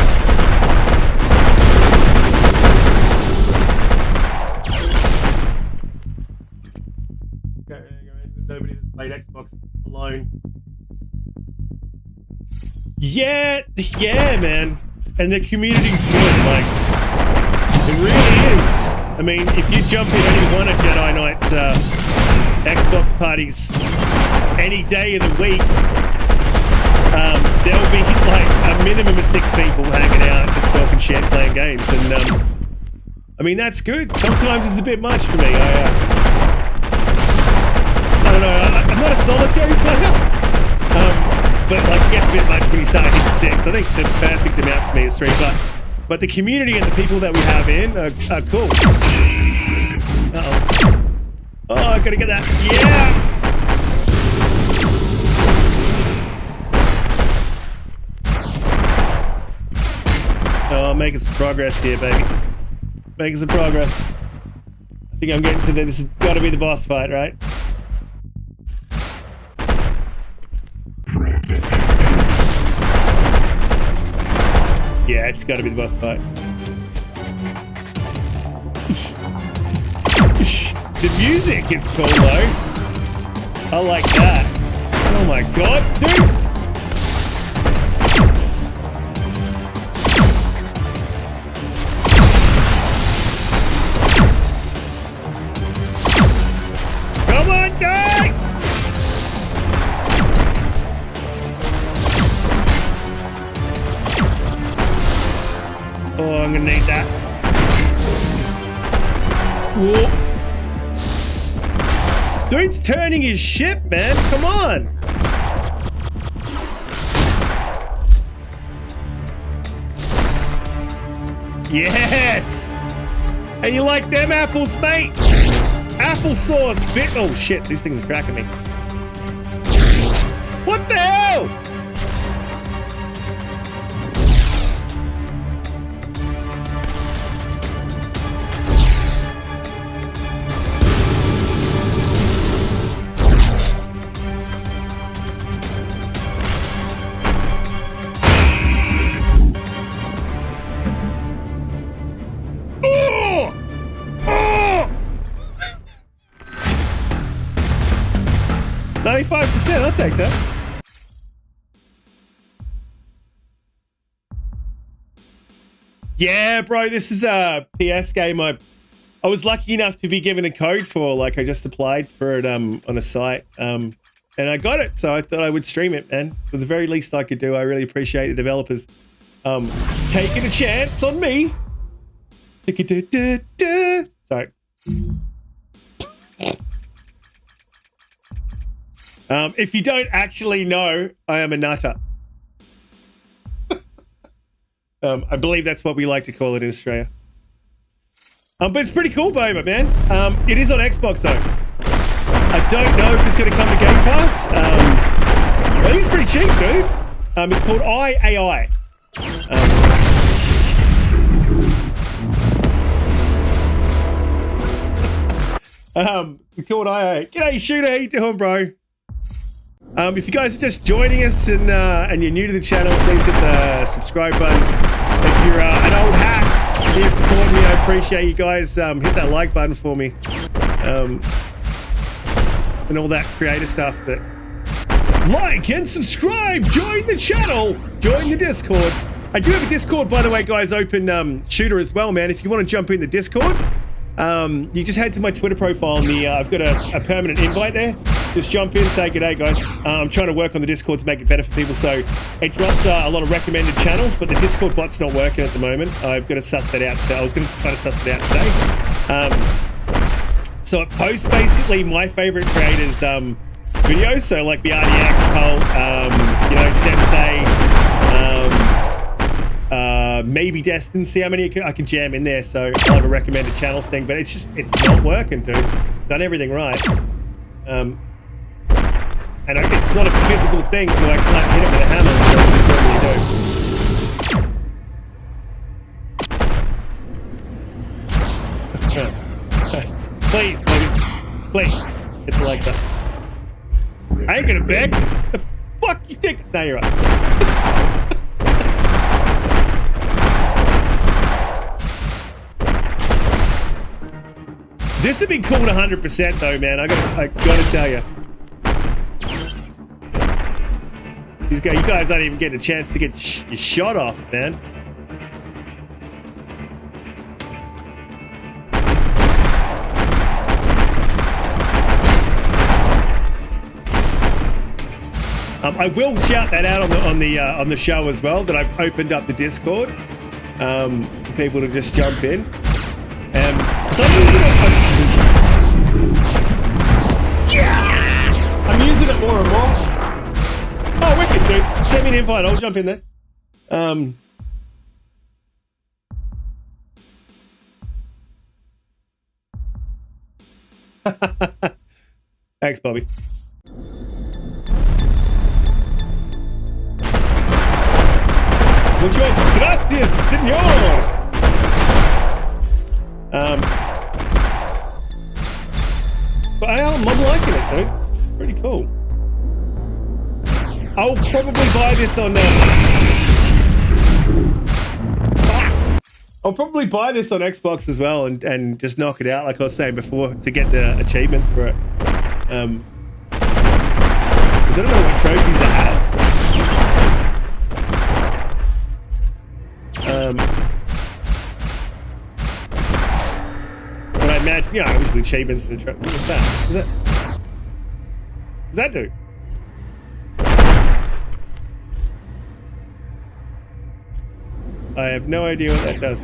Xbox alone. Yeah, man. And the community's good, like, it really is. I mean, if you jump in any one of Jedi Knight's Xbox parties any day of the week, there'll be like a minimum of 6 people hanging out, just talking shit, playing games, and I mean, that's good. Sometimes it's a bit much for me. I don't know. I'm not a solitary player, but like it gets a bit much when you start hitting 6. I think the perfect amount for me is 3, but the community and the people that we have in are cool. Uh-oh. Oh, I gotta get that. Yeah! Oh, I'm making some progress here, baby. Making some progress. I think I'm getting to this has got to be the boss fight, right? Yeah, it's got to be the boss fight. The music is cool, though. I like that. Oh my god, dude! Come on, guy! Oh, I'm gonna need that. Whoa. Dude's turning his ship, man. Come on. Yes. And you like them apples, mate? Applesauce bit. Oh shit, these things are cracking me. What the hell? Oh! Oh! 95%, I'll take that. Yeah, bro, this is a PS game I was lucky enough to be given a code for. Like, I just applied for it on a site, and I got it, so I thought I would stream it, man. For the very least I could do. I really appreciate the developers taking a chance on me. Sorry. If you don't actually know, I am a nutter. I believe that's what we like to call it in Australia. But it's pretty cool, baby, man. It is on Xbox, though. I don't know if it's going to come to Game Pass. I think it's pretty cheap, dude. It's called IAI. It's called IAI. G'day, Shooter. How you doing, bro? If you guys are just joining us and you're new to the channel, please hit the subscribe button. If you're an old hack here supporting me, I appreciate you guys. Hit that like button for me. And all that creative stuff. That like and subscribe. Join the channel. Join the Discord. I do have a Discord, by the way, guys, open Shooter as well, man. If you want to jump in the Discord, you just head to my Twitter profile and I've got a permanent invite there. Just jump in, say g'day, guys. I'm trying to work on the Discord to make it better for people, so it drops a lot of recommended channels, but the Discord bot's not working at the moment. I've got to suss that out. I was going to try to suss it out today. So it posts basically my favorite creators' videos, so like the RDX, Cult, you know, Sensei, maybe Destin. See how many I can jam in there. So I'll have a recommended channels thing, but it's not working, dude. Done everything right. And it's not a physical thing, so I can't hit it with a hammer. So please, baby. Please. Hit the like button. I ain't gonna beg. The fuck you think? No, you're right. This would be cool 100% though, man. I gotta tell you. You guys don't even get a chance to get your shot off, man. I will shout that out on the show as well, that I've opened up the Discord for people to just jump in. I'm using it more and more. Oh, wicked, dude. Send me an invite. I'll jump in there. Thanks, Bobby. Muchas gracias, señor. But I'm liking it, dude. Pretty cool. I'll probably buy this on I'll probably buy this on Xbox as well and just knock it out, like I was saying before, to get the achievements for it. Because I don't know what trophies it has. But I imagine, yeah, obviously achievements and what's that? What does that do? I have no idea what that does.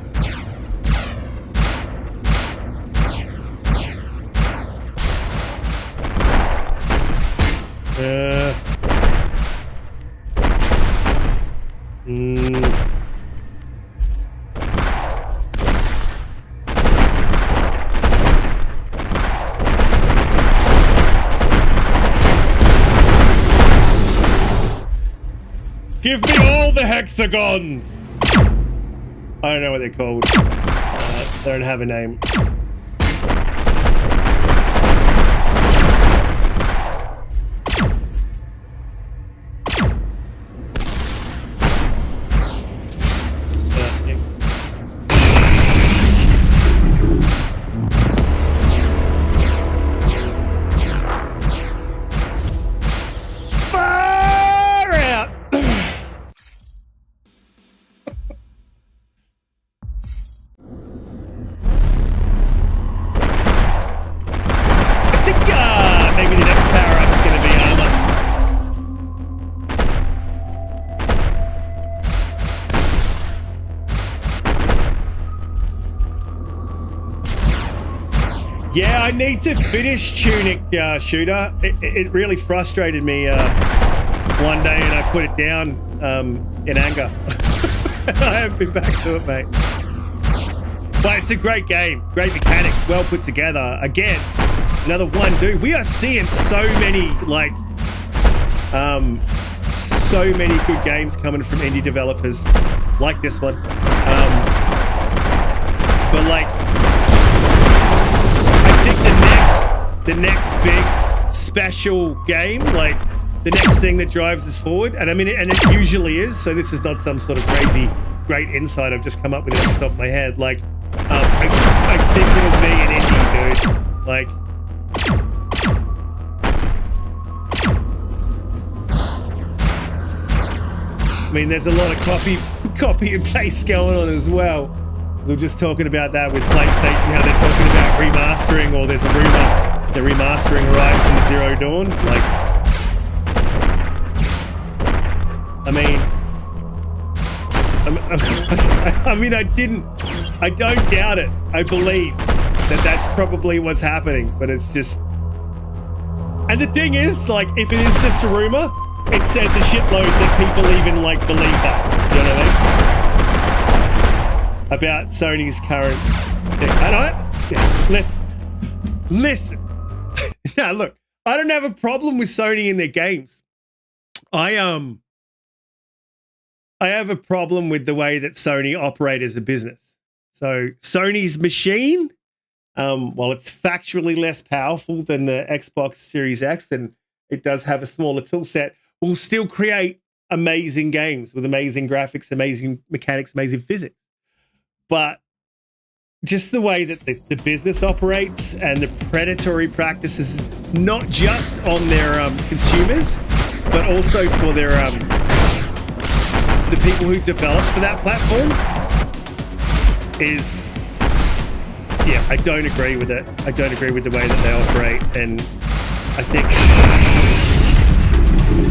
Give me all the hexagons! I don't know what they're called. They don't have a name. Yeah, I need to finish Tunic, Shooter. It really frustrated me one day, and I put it down in anger. I haven't been back to it, mate. But it's a great game, great mechanics, well put together. Again, another one, dude. We are seeing so many so many good games coming from indie developers like this one. But like, the next big special game, like the next thing that drives us forward, and I mean, and it usually is, so this is not some sort of crazy great insight I've just come up with it off the top of my head. Like, I think it'll be an indie, dude. Like, I mean, there's a lot of copy and paste going on as well. We were just talking about that with PlayStation, how they're talking about remastering, or there's a rumor they're remastering Horizon Zero Dawn. Like, I don't doubt it. I believe that that's probably what's happening, but it's just, and the thing is, like, if it is just a rumor, it says a shitload that people even like believe that. You know what I mean? About Sony's current thing. Listen. Now look, I don't have a problem with Sony in their games. I have a problem with the way that Sony operate as a business. So Sony's machine, while it's factually less powerful than the Xbox Series X, and it does have a smaller tool set, will still create amazing games with amazing graphics, amazing mechanics, amazing physics. But just the way that the business operates and the predatory practices, not just on their consumers, but also for their the people who developed for that platform is, yeah, I don't agree with it. I don't agree with the way that they operate, and I think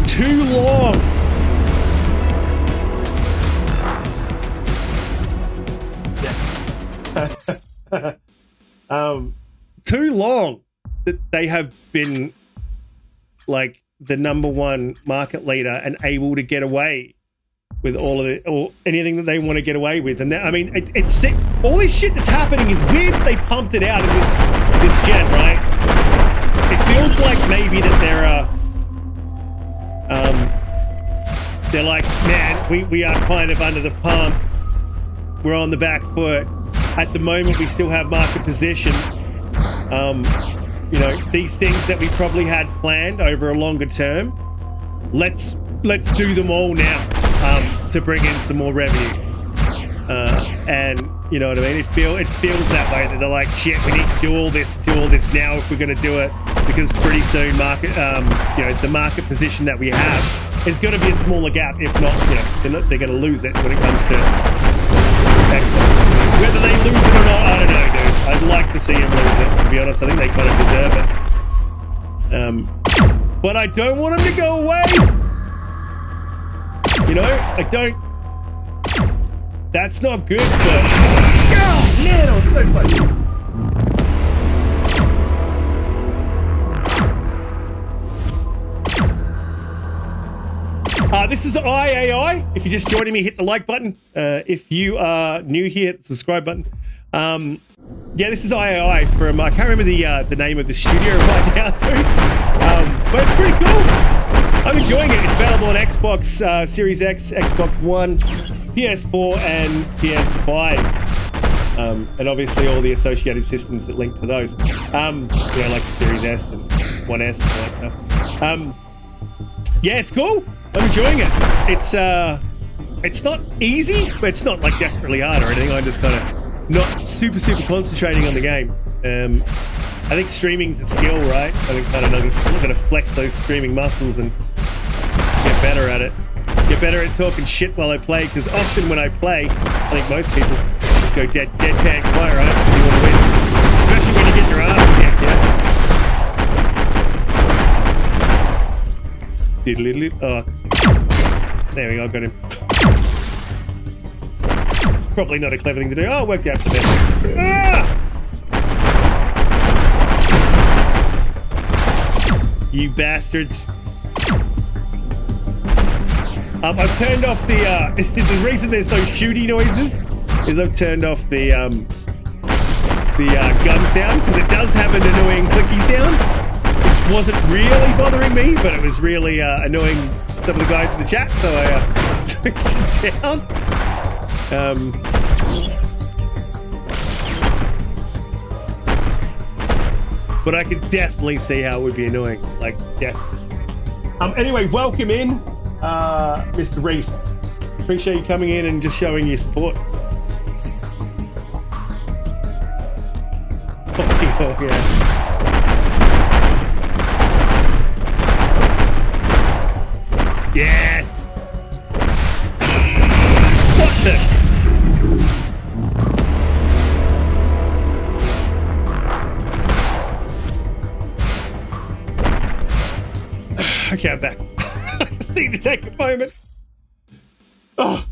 too long. Yeah. Too long that they have been like the #1 market leader and able to get away with all of it, or anything that they want to get away with. And that, I mean, it's sick. All this shit that's happening is weird that they pumped it out in this gen, right? It feels like maybe that they're like, man, we are kind of under the pump. We're on the back foot. At the moment, we still have market position. You know, these things that we probably had planned over a longer term, let's do them all now to bring in some more revenue. And you know what I mean? It feels that way, that they're like, shit, we need to do all this now if we're going to do it, because pretty soon you know, the market position that we have is going to be a smaller gap. If not, you know, they're going to lose it when it comes to Xbox. Whether they lose it or not, I don't know, dude. I'd like to see them lose it, to be honest. I think they kind of deserve it. But I don't want them to go away. You know, I don't. That's not good, but. Oh, man, I was so close. This is IAI. If you're just joining me, hit the like button. If you are new here, hit the subscribe button. Yeah, this is IAI from, I can't remember the name of the studio right now, dude. But it's pretty cool. I'm enjoying it. It's available on Xbox Series X, Xbox One, PS4, and PS5. And obviously all the associated systems that link to those. You know, like the Series S and 1S and all that stuff. Yeah, it's cool. I'm enjoying it. It's not easy, but it's not like desperately hard or anything. I'm just kind of not super concentrating on the game. I think streaming's a skill, right? I think kind of going to flex those streaming muscles and get better at it. Get better at talking shit while I play, because often when I play, I think most people just go deadpan quiet, right? Because you want to win. Especially when you get your ass kicked, yeah? Oh, there we go, got him. It's probably not a clever thing to do. Oh, it worked out for them. Ah! You bastards. I've turned off the, the reason there's no shooty noises is I've turned off the gun sound, because it does have an annoying clicky sound. It wasn't really bothering me, but it was really annoying some of the guys in the chat, so I took it down. But I could definitely see how it would be annoying. Like, yeah. Anyway, welcome in, Mr. Reese. Appreciate you coming in and just showing your support. Oh, yeah. Yes! What the? Okay, I'm back. I just need to take a moment. Oh.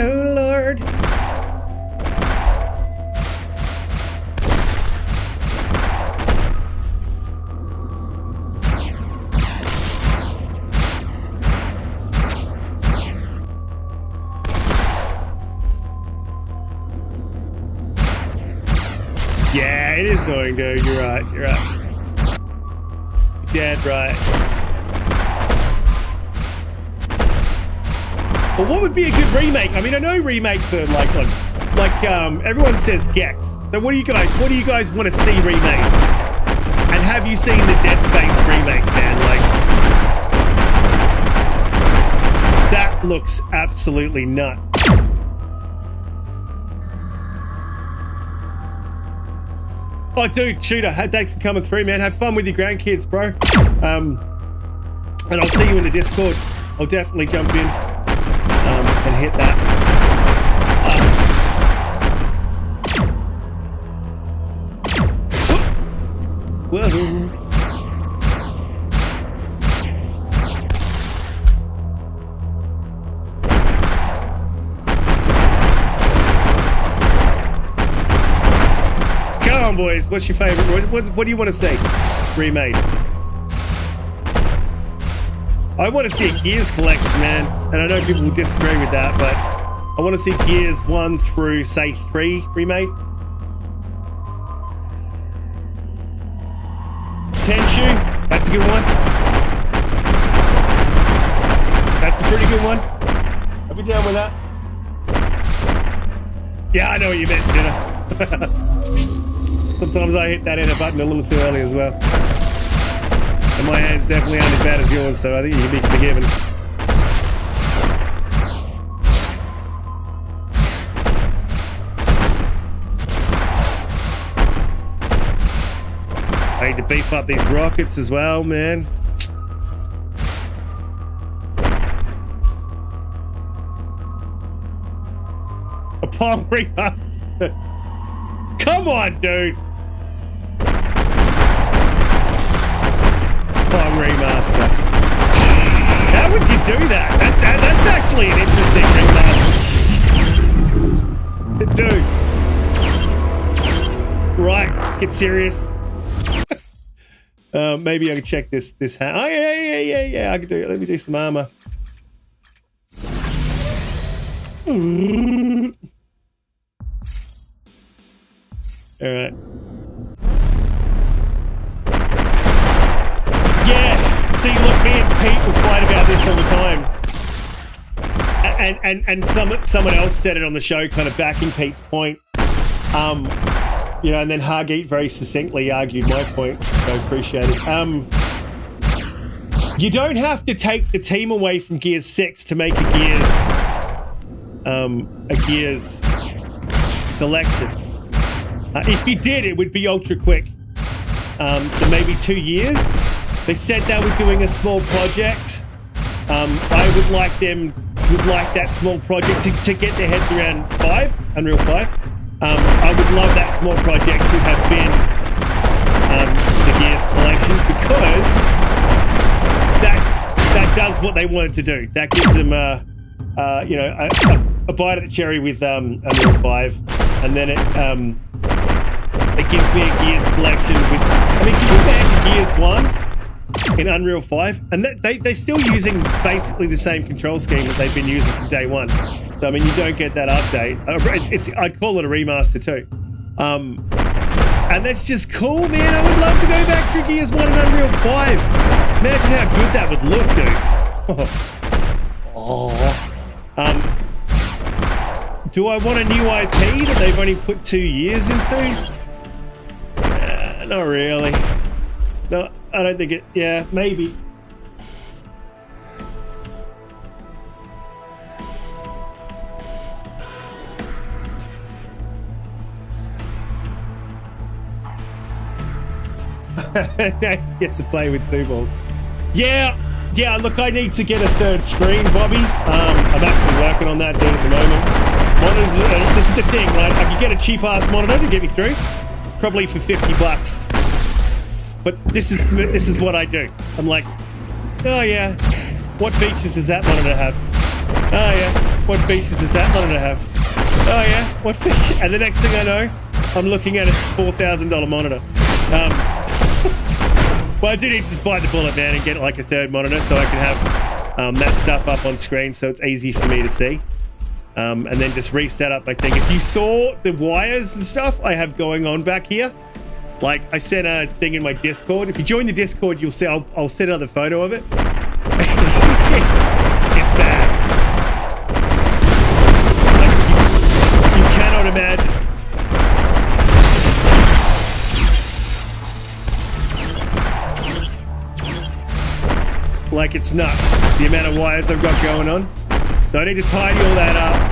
Oh, Lord. Yeah, it is annoying, dude. You're right. You're right. You're dead right. Well, what would be a good remake? I mean, I know remakes are like everyone says Gex. So what do you guys want to see remade? And have you seen the Dead Space remake, man? Like, that looks absolutely nuts. Oh, dude, Shooter, thanks for coming through, man. Have fun with your grandkids, bro. And I'll see you in the Discord. I'll definitely jump in and hit that. Whoa. Come on, boys. What's your favorite? What do you want to see remade? I want to see a Gears collection, man. And I know people will disagree with that, but I want to see Gears 1 through, say, 3 remade. Tenshu, that's a good one. That's a pretty good one. I'll be down with that. Yeah, I know what you meant, Jenna. Sometimes I hit that enter button a little too early as well. And my hands definitely aren't as bad as yours, so I think you can be forgiven. I need to beef up these rockets as well, man. A palm remaster. Come on, dude. Palm remaster. How would you do that? That's actually an interesting remaster. Dude. Right, let's get serious. Maybe I can check this hat. Oh, yeah, I can do it. Let me do some armor. All right. Yeah. See, look, me and Pete will fight about this all the time. And someone else said it on the show, kind of backing Pete's point. You know, and then Hargeet very succinctly argued my point. So appreciate it. You don't have to take the team away from Gears 6 to make a Gears collection. If you did, it would be ultra quick. So maybe 2 years. They said they were doing a small project. I would like that small project to get their heads around Unreal 5. I would love that small project to have been the Gears collection, because that does what they wanted to do. That gives them a bite of the cherry with Unreal 5, and then it gives me a Gears collection with. I mean, can you imagine Gears 1 in Unreal 5? And they're still using basically the same control scheme that they've been using from day one. So, I mean, you don't get that update. I'd call it a remaster too. And that's just cool, man. I would love to go back through Gears 1 and Unreal 5. Imagine how good that would look, dude. Do I want a new IP that they've only put 2 years into? Not really. No, I don't think it... Yeah, maybe. Get to play with 2 balls. Yeah, look, I need to get a 3rd screen, Bobby. I'm actually working on that, dude, at the moment. Monitors, this is the thing, right? I could get a cheap-ass monitor to get me through, probably for $50. But this is what I do. I'm like, oh yeah, what features does that monitor have? Oh yeah, what features does that monitor have? Oh yeah, what feature? And the next thing I know, I'm looking at a $4,000 monitor. Well, I do need to just bite the bullet, man, and get like a 3rd monitor so I can have that stuff up on screen so it's easy for me to see. And then just reset up my thing. If you saw the wires and stuff I have going on back here, like I sent a thing in my Discord. If you join the Discord, you'll see I'll send another photo of it. It's bad. Like, you cannot imagine. Like, it's nuts, the amount of wires I've got going on. So I need to tidy all that up.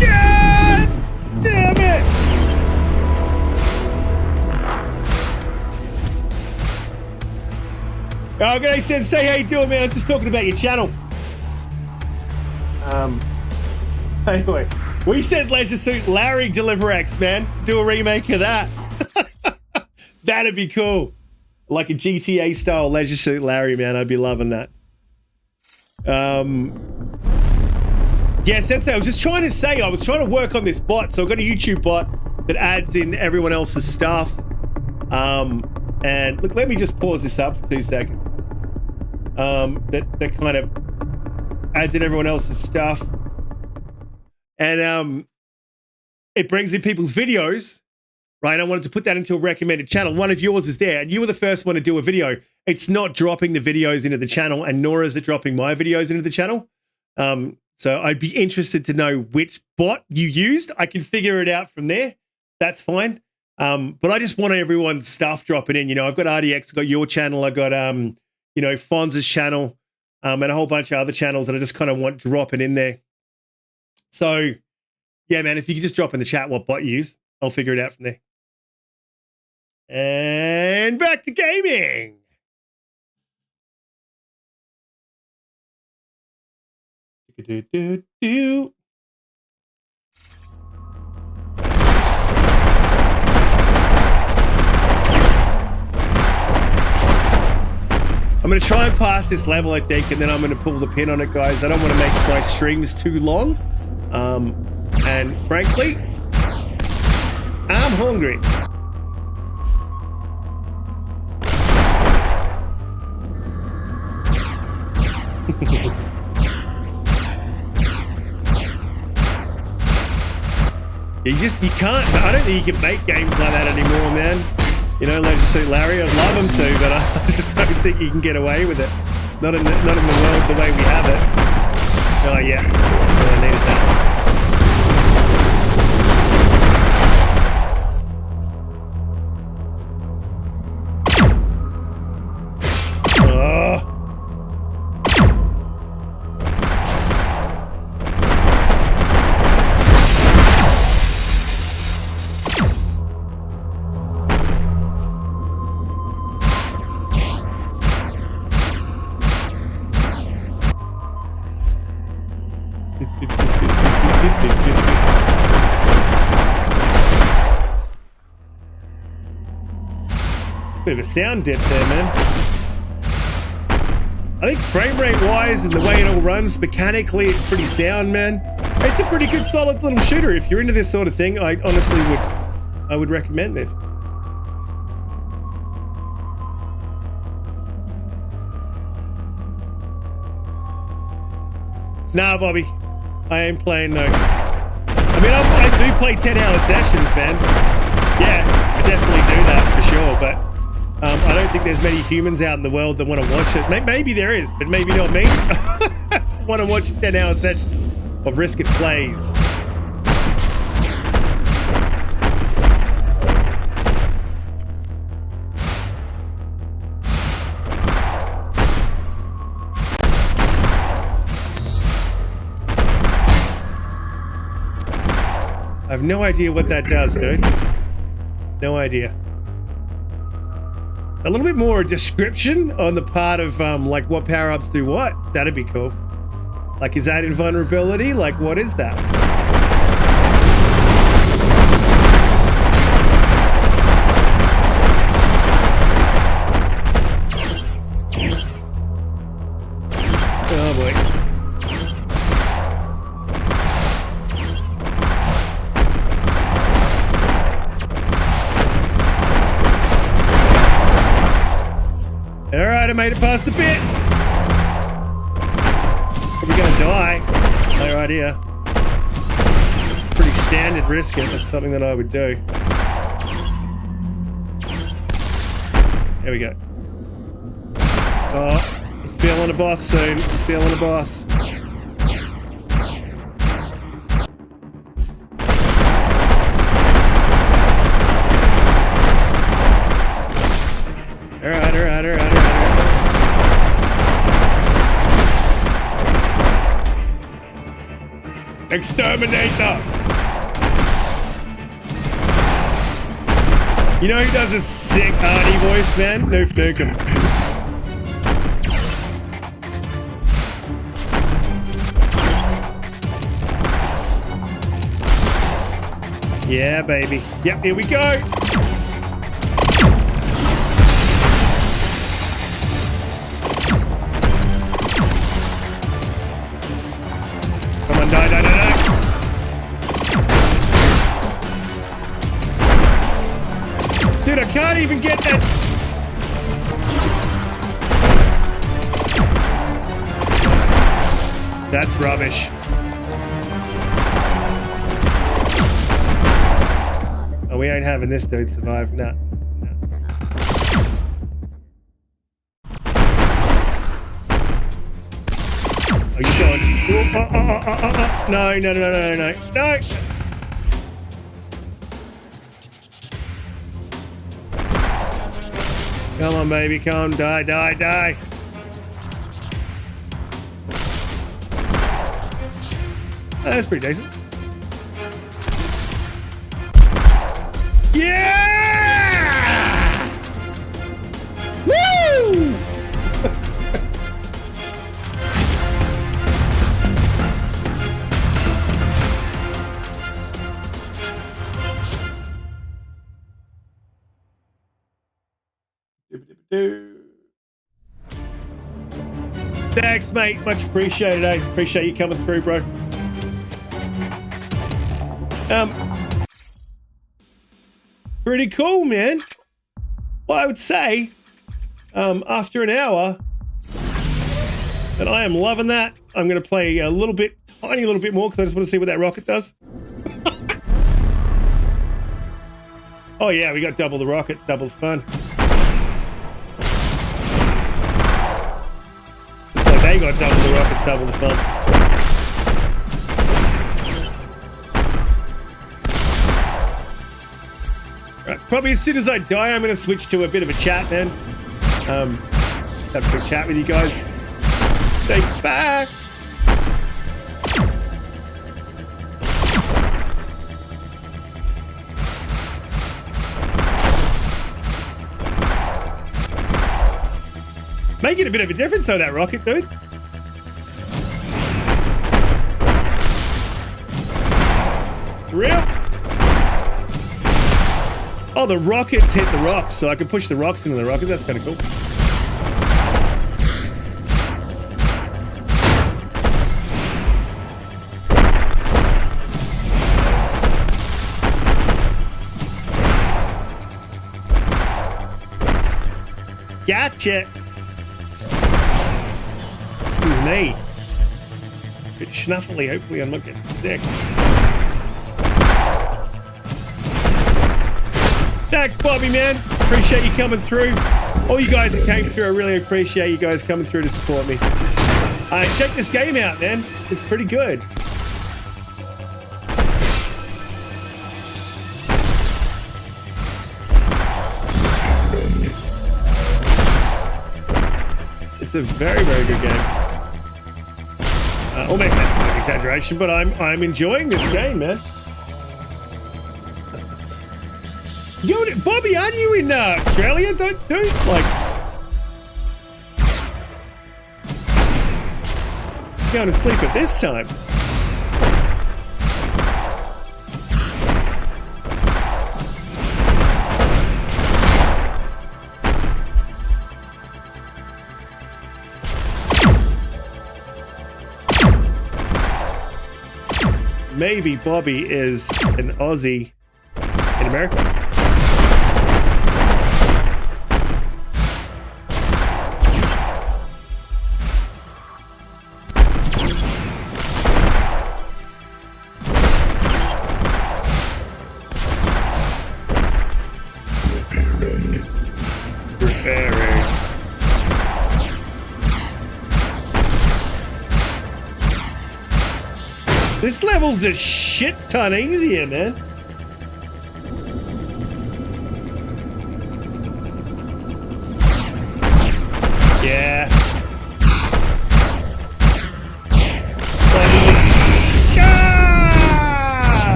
God damn it! Oh, g'day, Sensei. How you doing, man? I was just talking about your channel. Anyway, we said Leisure Suit Larry Deliver X, man. Do a remake of that. That'd be cool. Like a GTA style Leisure Suit Larry, man. I'd be loving that. Yeah, Sensei, I was just trying to say, I was trying to work on this bot. So I've got a YouTube bot that adds in everyone else's stuff. And look, let me just pause this up for 2 seconds. That kind of adds in everyone else's stuff. And it brings in people's videos, right? I wanted to put that into a recommended channel. One of yours is there, and you were the first one to do a video. It's not dropping the videos into the channel, and nor is it dropping my videos into the channel. So I'd be interested to know which bot you used. I can figure it out from there. That's fine. But I just wanted everyone's stuff dropping in. You know, I've got RDX, I've got your channel, I've got, you know, Fonz's channel, and a whole bunch of other channels that I just kind of want dropping in there. So, yeah, man, if you could just drop in the chat what bot you use, I'll figure it out from there. And back to gaming. I'm going to try and pass this level, I think, and then I'm going to pull the pin on it, guys. I don't want to make my streams too long. And frankly, I'm hungry. You can't, I don't think you can make games like that anymore, man. You know, Leisure Suit Larry, I'd love him to, but I just don't think you can get away with it. Not in the world the way we have it. Oh, yeah. I needed that. Bit of a sound dip there, man. I think frame rate wise and the way it all runs mechanically, it's pretty sound, man. It's a pretty good solid little shooter. If you're into this sort of thing, I honestly would recommend this. Nah, Bobby, I ain't playing no. I mean, I do play 10-hour sessions, man. Yeah, I definitely do that for sure, but I don't think there's many humans out in the world that want to watch it. Maybe there is, but maybe not me. Want to watch a 10-hour session of Risk It Plays. I have no idea what that does, dude. No idea. A little bit more description on the part of like what power-ups do what. That'd be cool. Like, is that invulnerability? Like, what is that? Oh boy. Alright, I made it past the pit. Probably gonna die. No idea. Pretty standard risk it. That's something that I would do. There we go. Oh, I'm feeling a boss soon. I'm feeling a boss. Alright. Exterminator! You know who does a sick Arnie voice, man? Noof Nukem. Yeah, baby. Yep, here we go. Come on, die, die, die, die. Dude, I can't even get that. That's rubbish. Oh, we ain't having this dude survive. No. No. Oh, you going? No, no, no, no, no, no, no. Come on, baby. Come, die, die, die. Oh, that's pretty decent. Yeah! Woo! Thanks, mate. Much appreciated, eh? Appreciate you coming through, bro. Pretty cool, man. Well, I would say, after an hour, that I am loving that. I'm going to play a little bit, tiny little bit more, because I just want to see what that rocket does. Oh, yeah, we got double the rockets, double the fun. Looks like they got double the rockets, double the fun. Right, probably as soon as I die, I'm going to switch to a bit of a chat, man. Have a quick chat with you guys. Say bye. Making a bit of a difference though, that rocket, dude. For real? Oh, the rockets hit the rocks, so I can push the rocks into the rockets. That's kind of cool. Gotcha. Who's me? Bit schnuffly. Hopefully, I'm not getting sick. Thanks, Bobby, man. Appreciate you coming through. All you guys that came through, I really appreciate you guys coming through to support me. Check this game out, man. It's pretty good. It's a very, very good game. Or maybe that's an exaggeration, but I'm enjoying this game, man. Yo, Bobby, aren't you in Australia? Don't like going to sleep at this time. Maybe Bobby is an Aussie in America. This level's a shit ton easier, man. Yeah.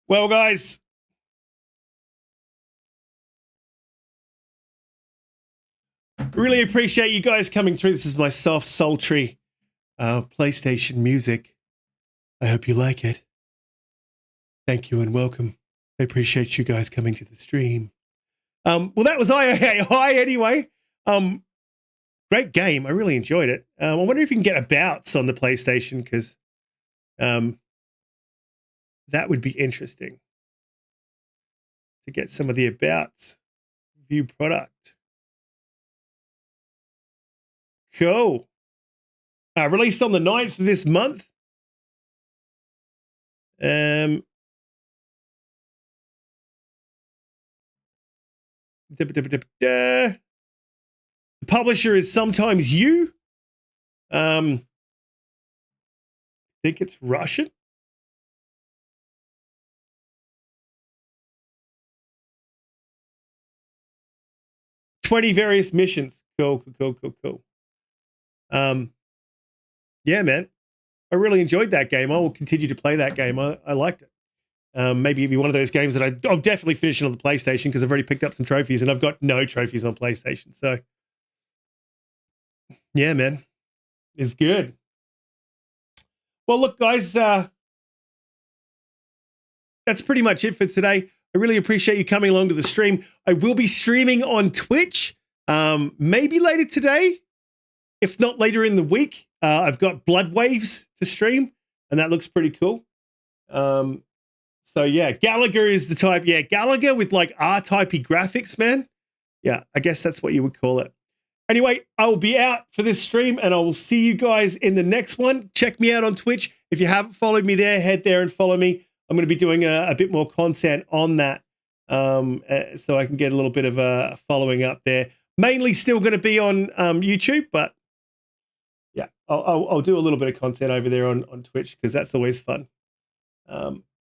Well, guys, Really appreciate you guys coming through. This is my soft, sultry PlayStation music. I hope you like it. Thank you and welcome. I appreciate you guys coming to the stream. Well, that was Hi anyway. Great game. I really enjoyed it. I wonder if you can get abouts on the PlayStation, because that would be interesting to get some of the abouts. View product. Cool. Released on the 9th of this month. The publisher is Sometimes You. I think it's Russian. "20 various missions." Cool. Yeah, man. I really enjoyed that game. I will continue to play that game. I liked it. Maybe it'd be one of those games that I'll definitely finish on the PlayStation, because I've already picked up some trophies and I've got no trophies on PlayStation. So, yeah, man. It's good. Well, look, guys, that's pretty much it for today. I really appreciate you coming along to the stream. I will be streaming on Twitch, maybe later today, if not later in the week. I've got Blood Waves to stream, and that looks pretty cool. So yeah, Gallagher is the type. Yeah, Gallagher with like R-typey graphics, man. Yeah, I guess that's what you would call it. Anyway, I will be out for this stream, and I will see you guys in the next one. Check me out on Twitch. If you haven't followed me there, head there and follow me. I'm going to be doing a bit more content on that, so I can get a little bit of a following up there. Mainly still going to be on YouTube, but yeah, I'll do a little bit of content over there on Twitch, because that's always fun.